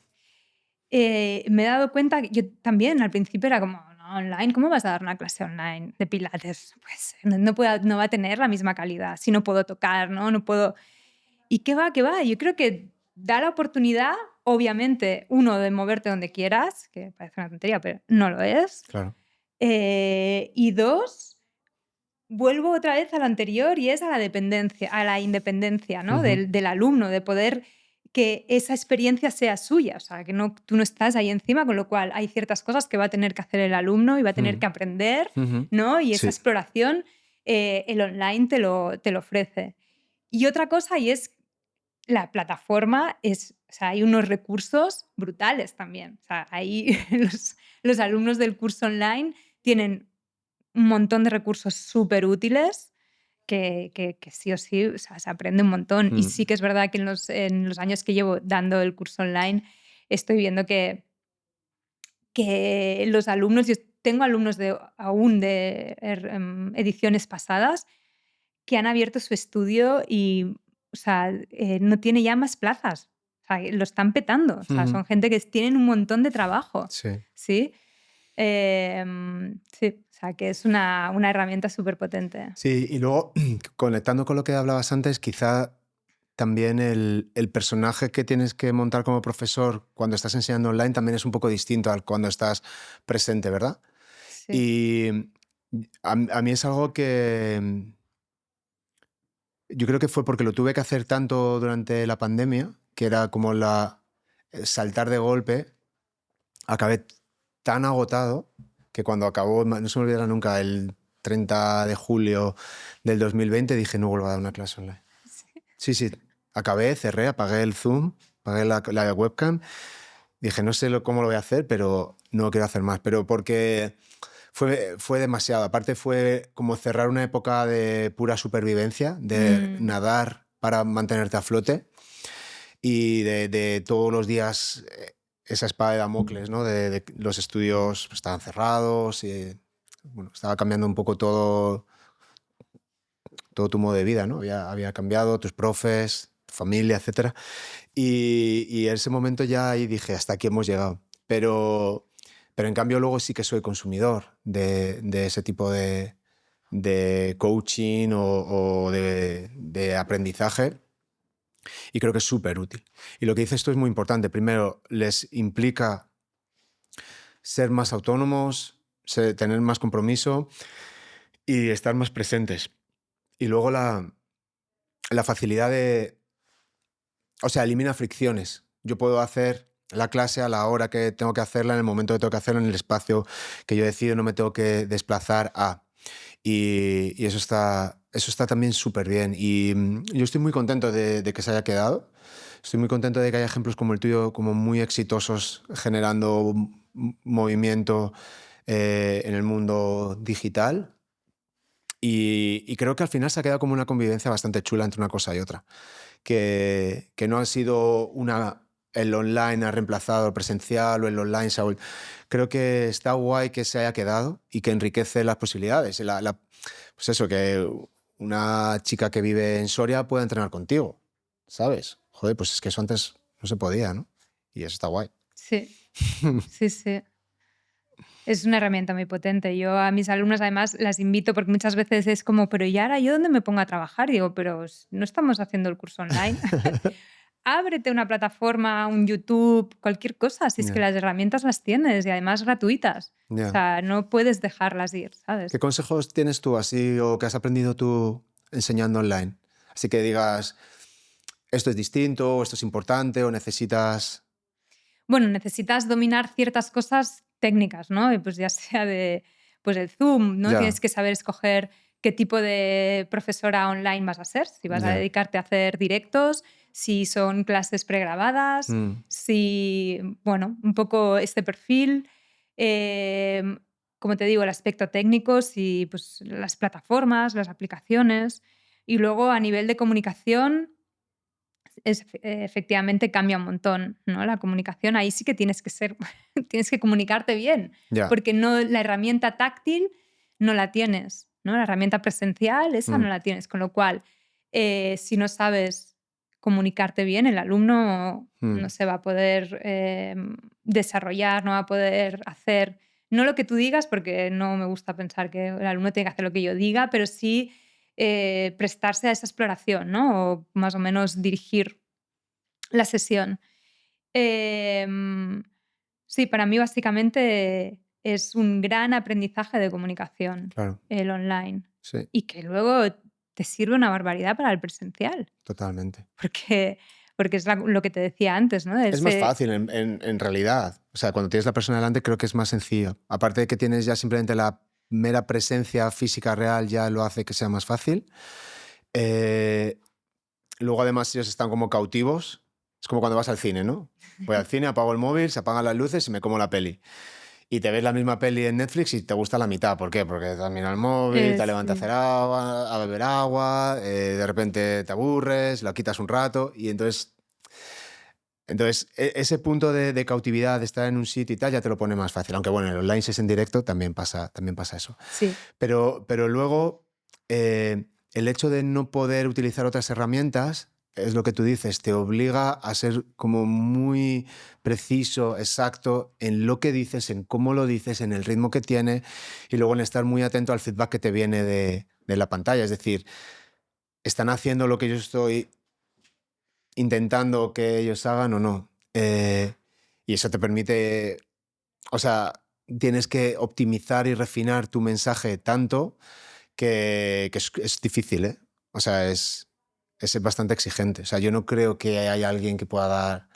Me he dado cuenta que yo también al principio era como, no, online, ¿cómo vas a dar una clase online de Pilates? Pues no va a tener la misma calidad, si no puedo tocar, no puedo... ¿Y qué va? Yo creo que da la oportunidad, obviamente, uno, de moverte donde quieras, que parece una tontería, pero no lo es. Claro. Y dos, vuelvo otra vez a lo anterior y es a la independencia, ¿no? Del alumno, de poder que esa experiencia sea suya, o sea, que tú no estás ahí encima, con lo cual hay ciertas cosas que va a tener que hacer el alumno y va a tener que aprender, ¿no? Y esa exploración el online te lo ofrece. Y otra cosa, y es la plataforma, o sea, hay unos recursos brutales también. O sea, ahí los alumnos del curso online tienen un montón de recursos súper útiles que sí o sí, o sea, se aprende un montón. Y sí que es verdad que en los años que llevo dando el curso online estoy viendo que los alumnos, yo tengo alumnos aún de ediciones pasadas que han abierto su estudio y, o sea, no tiene ya más plazas. O sea, lo están petando. O sea, son gente que tienen un montón de trabajo. Sí. ¿Sí? Sí, o sea, que es una herramienta súper potente. Sí, y luego, conectando con lo que hablabas antes, quizá también el personaje que tienes que montar como profesor cuando estás enseñando online también es un poco distinto al cuando estás presente, ¿verdad? Sí. Y a mí es algo que yo creo que fue porque lo tuve que hacer tanto durante la pandemia, que era como saltar de golpe, acabé tan agotado que cuando acabó, no se me olvidará nunca, el 30 de julio del 2020 dije no vuelvo a dar una clase online. Sí, sí, acabé, cerré, apagué el Zoom, apagué la webcam, dije no sé cómo lo voy a hacer, pero no quiero hacer más, pero porque fue demasiado. Aparte fue como cerrar una época de pura supervivencia, de Mm, nadar para mantenerte a flote y de todos los días esa espada de Damocles, ¿no? De los estudios estaban cerrados y bueno, estaba cambiando un poco todo tu modo de vida, ¿no? Había cambiado, tus profes, tu familia, etcétera. Y en ese momento ya ahí dije, hasta aquí hemos llegado. Pero en cambio luego sí que soy consumidor de ese tipo de coaching o de aprendizaje y creo que es súper útil. Y lo que dices tú es muy importante. Primero, les implica ser más autónomos, tener más compromiso y estar más presentes. Y luego la facilidad o sea, elimina fricciones. Yo puedo hacer la clase a la hora que tengo que hacerla, en el momento que tengo que hacerla, en el espacio que yo decido, no me tengo que desplazar a. Y eso está también súper bien. Y yo estoy muy contento de que se haya quedado. Estoy muy contento de que haya ejemplos como el tuyo, como muy exitosos, generando movimiento en el mundo digital. Y creo que al final se ha quedado como una convivencia bastante chula entre una cosa y otra. Que no ha sido el online ha reemplazado el presencial o el online creo que está guay que se haya quedado y que enriquece las posibilidades. Pues eso, que una chica que vive en Soria pueda entrenar contigo, ¿sabes? Joder, pues es que eso antes no se podía, ¿no? Y eso está guay. sí, sí, sí. Es una herramienta muy potente. Yo a mis alumnos además las invito porque muchas veces es como, pero ¿y ahora yo dónde me pongo a trabajar? Y digo, pero no estamos haciendo el curso online. Ábrete una plataforma, un YouTube, cualquier cosa, si es que Ya, las herramientas las tienes y además gratuitas. O ya. sea, no puedes dejarlas ir, ¿Qué ¿sabes? consejos tienes tú así o que has aprendido tú enseñando online? Así que digas, esto es distinto, o esto es importante, o necesitas... Bueno, necesitas dominar ciertas cosas técnicas, ¿no? Y pues ya sea pues el Zoom, ¿no? Ya, Tienes que saber escoger qué tipo de profesora online vas a ser, si vas a ya. dedicarte a hacer directos, si son clases pregrabadas, Mm, si, bueno, un poco este perfil, como te digo, el aspecto técnico, si pues las plataformas, las aplicaciones, y luego a nivel de comunicación efectivamente cambia un montón, ¿no? La comunicación, ahí sí que tienes que ser tienes que comunicarte bien, ya. porque la herramienta táctil no la tienes, ¿no? La herramienta presencial, esa Mm, no la tienes, con lo cual, si no sabes comunicarte bien, el alumno mm, no se va a poder, desarrollar, no va a poder hacer, no lo que tú digas, porque no me gusta pensar que el alumno tiene que hacer lo que yo diga, pero sí prestarse a esa exploración, ¿no? O más o menos dirigir la sesión. Em, sí, para mí básicamente es un gran aprendizaje de comunicación claro, el online sí, y que luego te sirve una barbaridad para el presencial, totalmente. porque, porque es lo que te decía antes, ¿no? Es más fácil en realidad. O sea, cuando tienes la persona delante creo que es más sencillo. Aparte de que tienes ya simplemente la mera presencia física real ya lo hace que sea más fácil. Eh, Luego además ellos están como cautivos. Es como cuando vas al cine, ¿no? Voy al cine, apago el móvil, se apagan las luces y me como la peli. Y te ves la misma peli en Netflix y te gusta la mitad. ¿Por qué? Porque estás mirando el móvil, te levantas a hacer sí, agua, a beber agua, de repente te aburres, lo quitas un rato y entonces ese punto de cautividad, de estar en un sitio y tal, ya te lo pone más fácil. Aunque bueno, en el online si es en directo también pasa eso. sí, Pero luego el hecho de no poder utilizar otras herramientas es lo que tú dices, te obliga a ser como muy preciso, exacto en lo que dices, en cómo lo dices, en el ritmo que tiene y luego en estar muy atento al feedback que te viene de la pantalla. Es decir, ¿están haciendo lo que yo estoy intentando que ellos hagan o no? Y eso te permite, o sea, tienes que optimizar y refinar tu mensaje tanto que es difícil, ¿eh? O sea, es bastante exigente. O sea, yo no creo que haya alguien que pueda dar,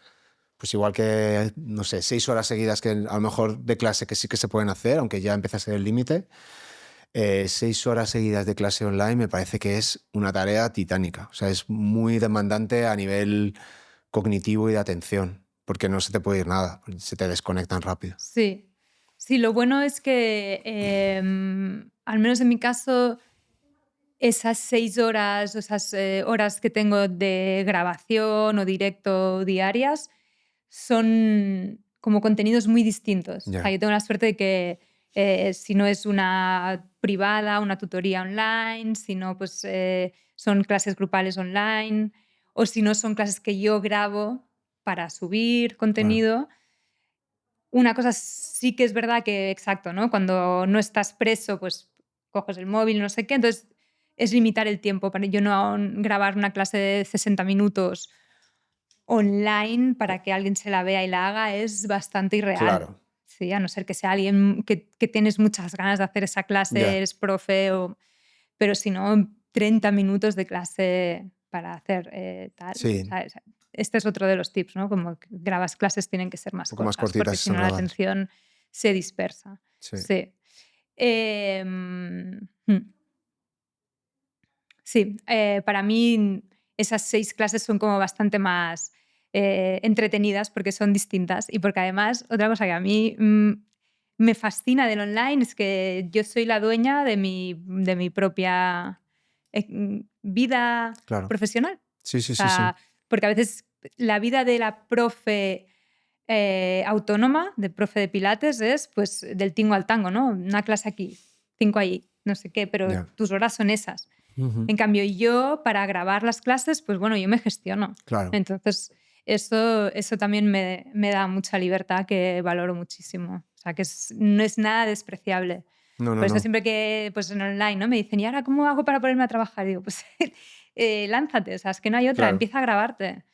pues igual que, no sé, 6 horas seguidas que a lo mejor de clase que sí que se pueden hacer, aunque ya empieza a ser el límite. 6 horas seguidas de clase online me parece que es una tarea titánica. O sea, es muy demandante a nivel cognitivo y de atención, porque no se te puede ir nada, se te desconectan rápido. Sí. Sí, lo bueno es que, al menos en mi caso, esas 6 horas o esas horas que tengo de grabación o directo diarias son como contenidos muy distintos. O sea, Ya, yo tengo la suerte de que si no es una privada, una tutoría online, si no, pues son clases grupales online, o si no, son clases que yo grabo para subir claro. contenido. Una cosa sí que es verdad que, exacto, ¿no? Cuando no estás preso, pues coges el móvil, no sé qué. Entonces, es limitar el tiempo para yo no grabar una clase de 60 minutos online para que alguien se la vea y la haga es bastante irreal. Claro, Sí, a no ser que sea alguien que tienes muchas ganas de hacer esa clase, ya. eres profe, pero si no, 30 minutos de clase para hacer tal. Sí, ¿Sabes? Este es otro de los tips, ¿no? Como que grabas clases tienen que ser un más poco más cortas, porque cortitas y si no la sonrogadas. atención se dispersa. Sí. Sí. Hmm. Sí, para mí esas 6 clases son como bastante más entretenidas porque son distintas y porque además otra cosa que a mí me fascina del online es que yo soy la dueña de mi propia vida Claro. profesional. Sí, O sí, sí, sí. sea, porque a veces la vida de la profe autónoma, de profe de pilates, es pues del tingo al tango, ¿no? Una clase aquí, 5 allí, no sé qué, pero Ya. tus horas son esas. Ujú. En cambio, yo para grabar las clases, pues bueno, yo me gestiono. Claro. Entonces, eso también me da mucha libertad que valoro muchísimo. O sea, que no es nada despreciable. No, no, Por eso no. siempre que, pues en online, ¿no? Me dicen, ¿y ahora cómo hago para ponerme a trabajar? Y digo, pues lánzate, o sea, es que no hay otra, Claro. empieza a grabarte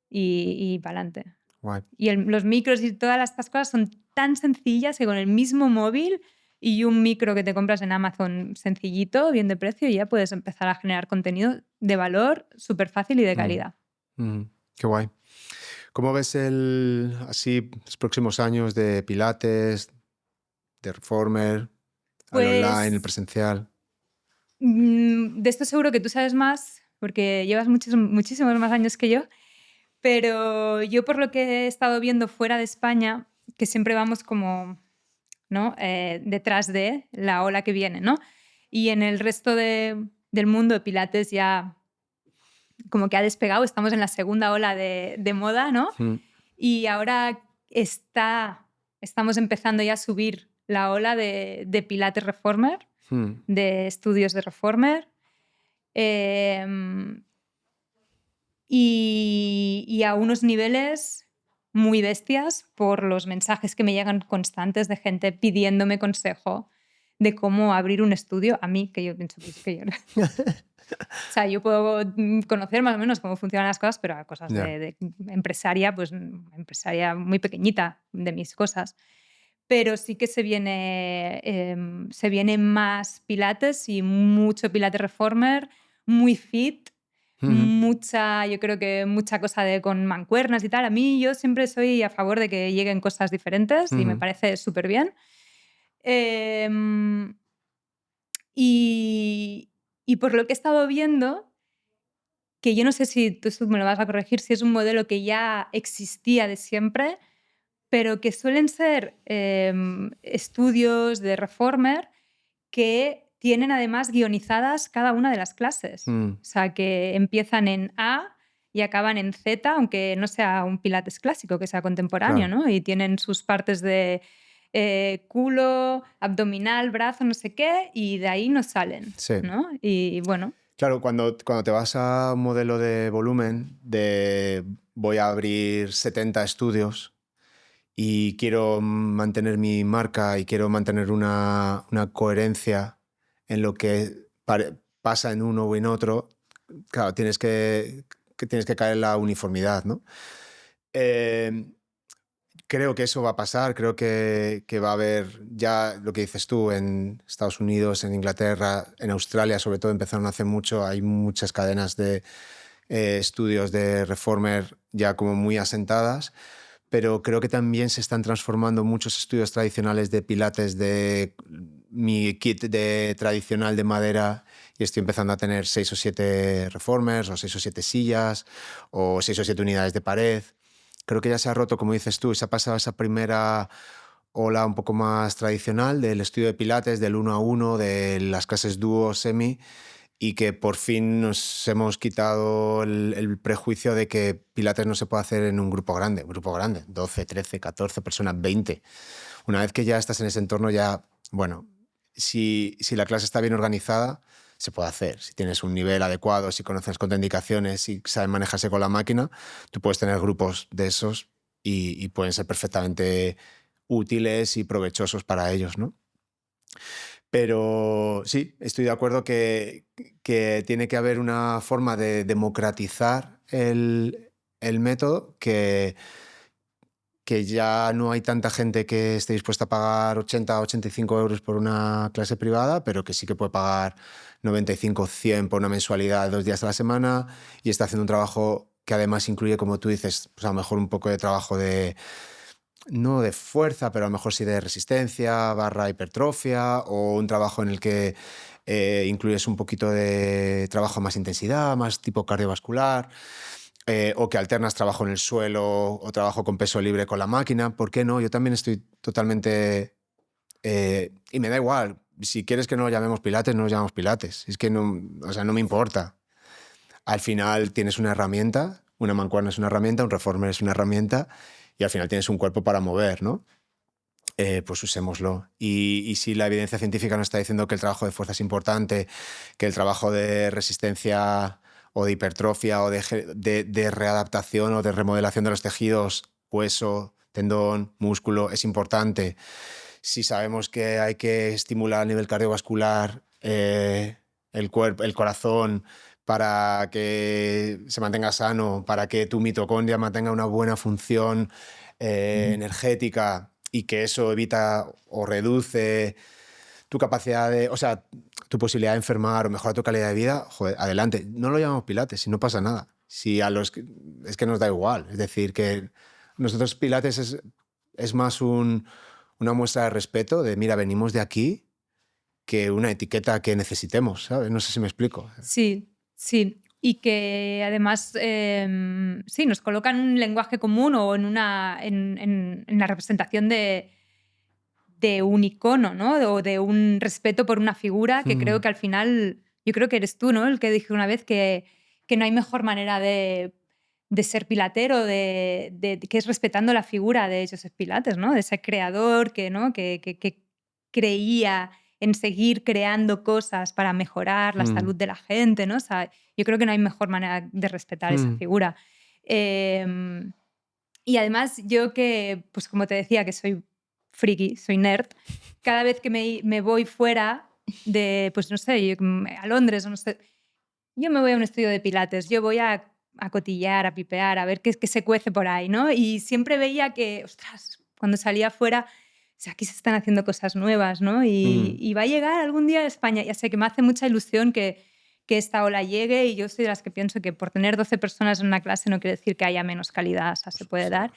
y para adelante. Guay. Y los micros y todas estas cosas son tan sencillas que con el mismo móvil y un micro que te compras en Amazon sencillito, bien de precio, y ya puedes empezar a generar contenido de valor súper fácil y de Mm. calidad. Qué guay. ¿Cómo ves así, los próximos años de Pilates, de Reformer, al online, el Pues presencial? de esto seguro que tú sabes más, porque llevas muchísimos más años que yo, pero yo por lo que he estado viendo fuera de España, que siempre vamos como, ¿no? Detrás de la ola que viene, ¿no? Y en el resto del mundo Pilates ya como que ha despegado, estamos en la segunda ola de moda, ¿no? Mm. Y ahora estamos empezando ya a subir la ola de Pilates Reformer, Mm. de estudios de Reformer. Em, y a unos niveles muy bestias por los mensajes que me llegan constantes de gente pidiéndome consejo de cómo abrir un estudio a mí, que yo pienso que yo o sea, yo puedo conocer más o menos cómo funcionan las cosas, pero a cosas Ya. de empresaria, pues empresaria muy pequeñita de mis cosas. Pero sí que se viene más pilates y mucho pilates reformer, muy fit, Ujú. yo creo que mucha cosa con mancuernas y tal. A mí yo siempre soy a favor de que lleguen cosas diferentes y me Ujú. parece súper bien. Em, y, y por lo que he estado viendo, que yo no sé si tú me lo vas a corregir, si es un modelo que ya existía de siempre, pero que suelen ser estudios de Reformer que tienen además guionizadas cada una de las clases. Mm. O sea, que empiezan en A y acaban en Z, aunque no sea un pilates clásico, que sea contemporáneo, Claro. ¿no? Y tienen sus partes de culo, abdominal, brazo, no sé qué, y de ahí no salen, Sí. ¿no? Y bueno. Claro, cuando te vas a un modelo de volumen, de voy a abrir 70 estudios y quiero mantener mi marca y quiero mantener una coherencia en lo que pasa en uno o en otro, claro, tienes que caer en la uniformidad, ¿no? Eh, Creo que eso va a pasar, creo que va a haber ya lo que dices tú en Estados Unidos, en Inglaterra, en Australia sobre todo empezaron hace mucho, hay muchas cadenas de estudios de Reformer ya como muy asentadas, pero creo que también se están transformando muchos estudios tradicionales de pilates de mi kit de tradicional de madera y estoy empezando a tener 6 o 7 reformers o 6 o 7 sillas o 6 o 7 unidades de pared. Creo que ya se ha roto, como dices tú, se ha pasado esa primera ola un poco más tradicional del estudio de pilates, del 1 a 1, de las clases dúo, semi, y que por fin nos hemos quitado el prejuicio de que pilates no se puede hacer en un grupo grande, 12, 13, 14 personas, 20. Una vez que ya estás en ese entorno, ya, bueno, si la clase está bien organizada, se puede hacer. Si tienes un nivel adecuado, si conoces contraindicaciones, si sabes manejarse con la máquina, tú puedes tener grupos de esos y pueden ser perfectamente útiles y provechosos para ellos, ¿no? Pero sí, estoy de acuerdo que tiene que haber una forma de democratizar el método que ya no hay tanta gente que esté dispuesta a pagar 80 o 85 euros por una clase privada, pero que sí que puede pagar 95 o 100 por una mensualidad de 2 días a la semana y está haciendo un trabajo que además incluye, como tú dices, pues a lo mejor un poco de trabajo de, no de fuerza, pero a lo mejor sí de resistencia, barra hipertrofia, o un trabajo en el que incluyes un poquito de trabajo más intensidad, más tipo cardiovascular, o que alternas trabajo en el suelo o trabajo con peso libre con la máquina. ¿Por qué no? Yo también estoy totalmente... y me da igual. Si quieres que no lo llamemos pilates, no lo llamamos pilates. Es que no, o sea, no me importa. Al final tienes una herramienta, una mancuerna es una herramienta, un reformer es una herramienta y al final tienes un cuerpo para mover, ¿no? Pues usémoslo. Y si la evidencia científica nos está diciendo que el trabajo de fuerza es importante, que el trabajo de resistencia o de hipertrofia o de readaptación o de remodelación de los tejidos, hueso, tendón, músculo, es importante. Si sabemos que hay que estimular a nivel cardiovascular el corazón para que se mantenga sano, para que tu mitocondria mantenga una buena función energética y que eso evita o reduce tu capacidad de, o sea, tu posibilidad de enfermar o mejorar tu calidad de vida, joder, adelante. No lo llamamos pilates, si no pasa nada. Si a los es que nos da igual. Es decir, que nosotros pilates es más una muestra de respeto, de mira, venimos de aquí, que una etiqueta que necesitemos, ¿sabes? No sé si me explico. Sí, sí. Y que además, sí, nos colocan un lenguaje común o en la representación de un icono, ¿no? O de un respeto por una figura que creo que al final, yo creo que eres tú, ¿no? El que dije una vez que no hay mejor manera de ser pilatero, que es respetando la figura de Joseph Pilates, ¿no? De ese creador ¿no? que creía en seguir creando cosas para mejorar la salud de la gente, ¿no? O sea, yo creo que no hay mejor manera de respetar esa figura. Y además yo que, pues como te decía, que soy friki, soy nerd, cada vez que me voy fuera de, pues no sé, a Londres o no sé, yo me voy a un estudio de pilates, yo voy a cotillar, a pipear, a ver qué se cuece por ahí, ¿no? Y siempre veía que, ostras, cuando salía fuera, o sea, aquí se están haciendo cosas nuevas, ¿no? Y va a llegar algún día a España. Ya sé que me hace mucha ilusión que esta ola llegue y yo soy de las que pienso que por tener 12 personas en una clase no quiere decir que haya menos calidad, o sea, se puede dar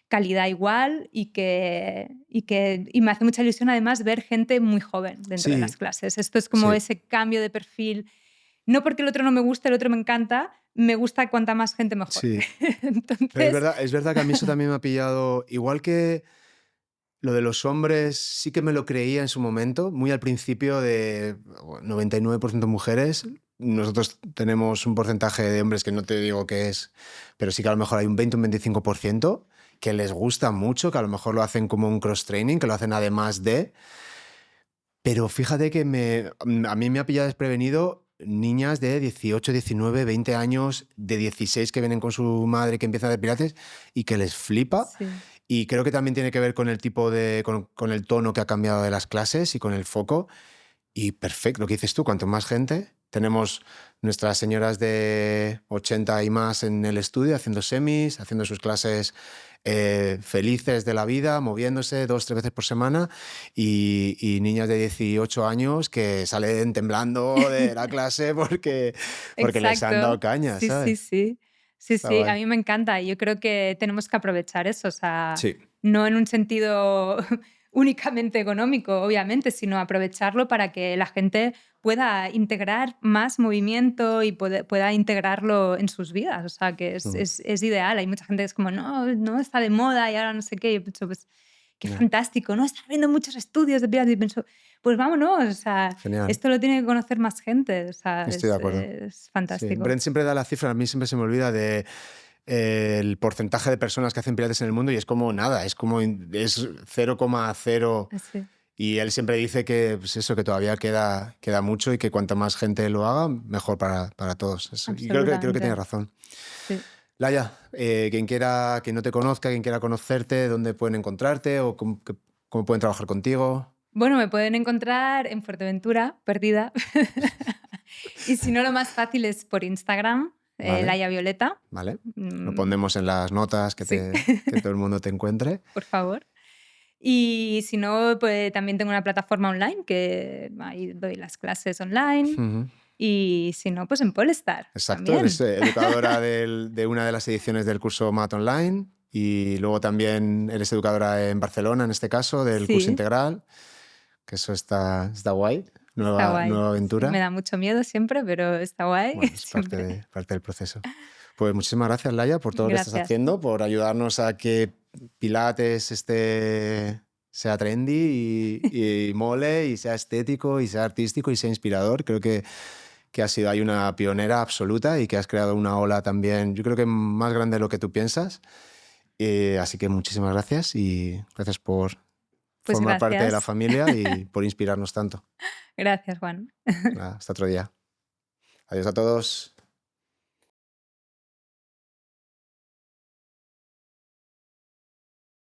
calidad igual y me hace mucha ilusión además ver gente muy joven dentro de las clases. Esto es como ese cambio de perfil. No porque el otro no me guste, el otro me encanta, me gusta cuanta más gente mejor. Sí. Entonces... Pero es verdad que a mí eso también me ha pillado, igual que lo de los hombres sí que me lo creía en su momento, muy al principio de 99% mujeres. Nosotros tenemos un porcentaje de hombres que no te digo qué es, pero sí que a lo mejor hay un 20 o un 25% que les gusta mucho, que a lo mejor lo hacen como un cross-training, que lo hacen además de... Pero fíjate que a mí me ha pillado desprevenido niñas de 18, 19, 20 años, de 16 que vienen con su madre que empiezan a hacer pilates y que les flipa. Sí, Y creo que también tiene que ver con el tipo de, con el tono que ha cambiado de las clases y con el foco. Y perfecto, lo que dices tú, cuanto más gente, tenemos nuestras señoras de 80 y más en el estudio haciendo semis, haciendo sus clases felices de la vida, moviéndose 2, 3 veces por semana y niñas de 18 años que salen temblando de la clase porque les han exacto. dado caña, Sí, sí, ¿sabes? sí. Sí, Está sí, a guay. mí me encanta. Y yo creo que tenemos que aprovechar eso, o sea, Sí, no en un sentido únicamente económico, obviamente, sino aprovecharlo para que la gente pueda integrar más movimiento y pueda integrarlo en sus vidas. O sea, que ujú, es ideal. Hay mucha gente que es como, no, no está de moda y ahora no sé qué. Y yo pienso, pues, qué ya, fantástico, ¿no? Está habiendo muchos estudios de Pilates y pienso, pues vámonos, o sea, genial, esto lo tiene que conocer más gente, o sea, estoy de acuerdo. es Sí, fantástico. Brent siempre da la cifra, a mí siempre se me olvida de el porcentaje de personas que hacen pilates en el mundo y es como nada, es como es 0,0 Así, y él siempre dice que pues eso, que todavía queda mucho y que cuanta más gente lo haga, mejor para todos. Y creo que tiene absolutamente. razón. Sí. Laia, quien no te conozca, quien quiera conocerte, ¿dónde pueden encontrarte o cómo pueden trabajar contigo? Bueno, me pueden encontrar en Fuerteventura, perdida. Y si no, lo más fácil es por Instagram, Vale, Laia Violeta. vale. Lo Mm, pondremos en las notas sí, que todo el mundo te encuentre. por favor. Y si no, pues también tengo una plataforma online que ahí doy las clases online. Ujú. Y si no, pues en Polestar Exacto, eres también. educadora de una de las ediciones del curso MAT Online y luego también eres educadora en Barcelona, en este caso, del curso Sí, integral, que eso está guay, está guay. nueva Sí, me aventura. da mucho miedo siempre, pero está guay Bueno, es siempre. parte del proceso. Pues muchísimas gracias, Laia, por todo lo que estás Gracias. haciendo, por ayudarnos a que Pilates sea trendy y mole y sea estético y sea artístico y sea inspirador. Creo que has sido ahí una pionera absoluta y que has creado una ola también, yo creo que más grande de lo que tú piensas. Así que muchísimas gracias y gracias por Pues formar parte de la gracias. familia y por inspirarnos tanto. Gracias, Juan. Nada, hasta otro día. Adiós a todos.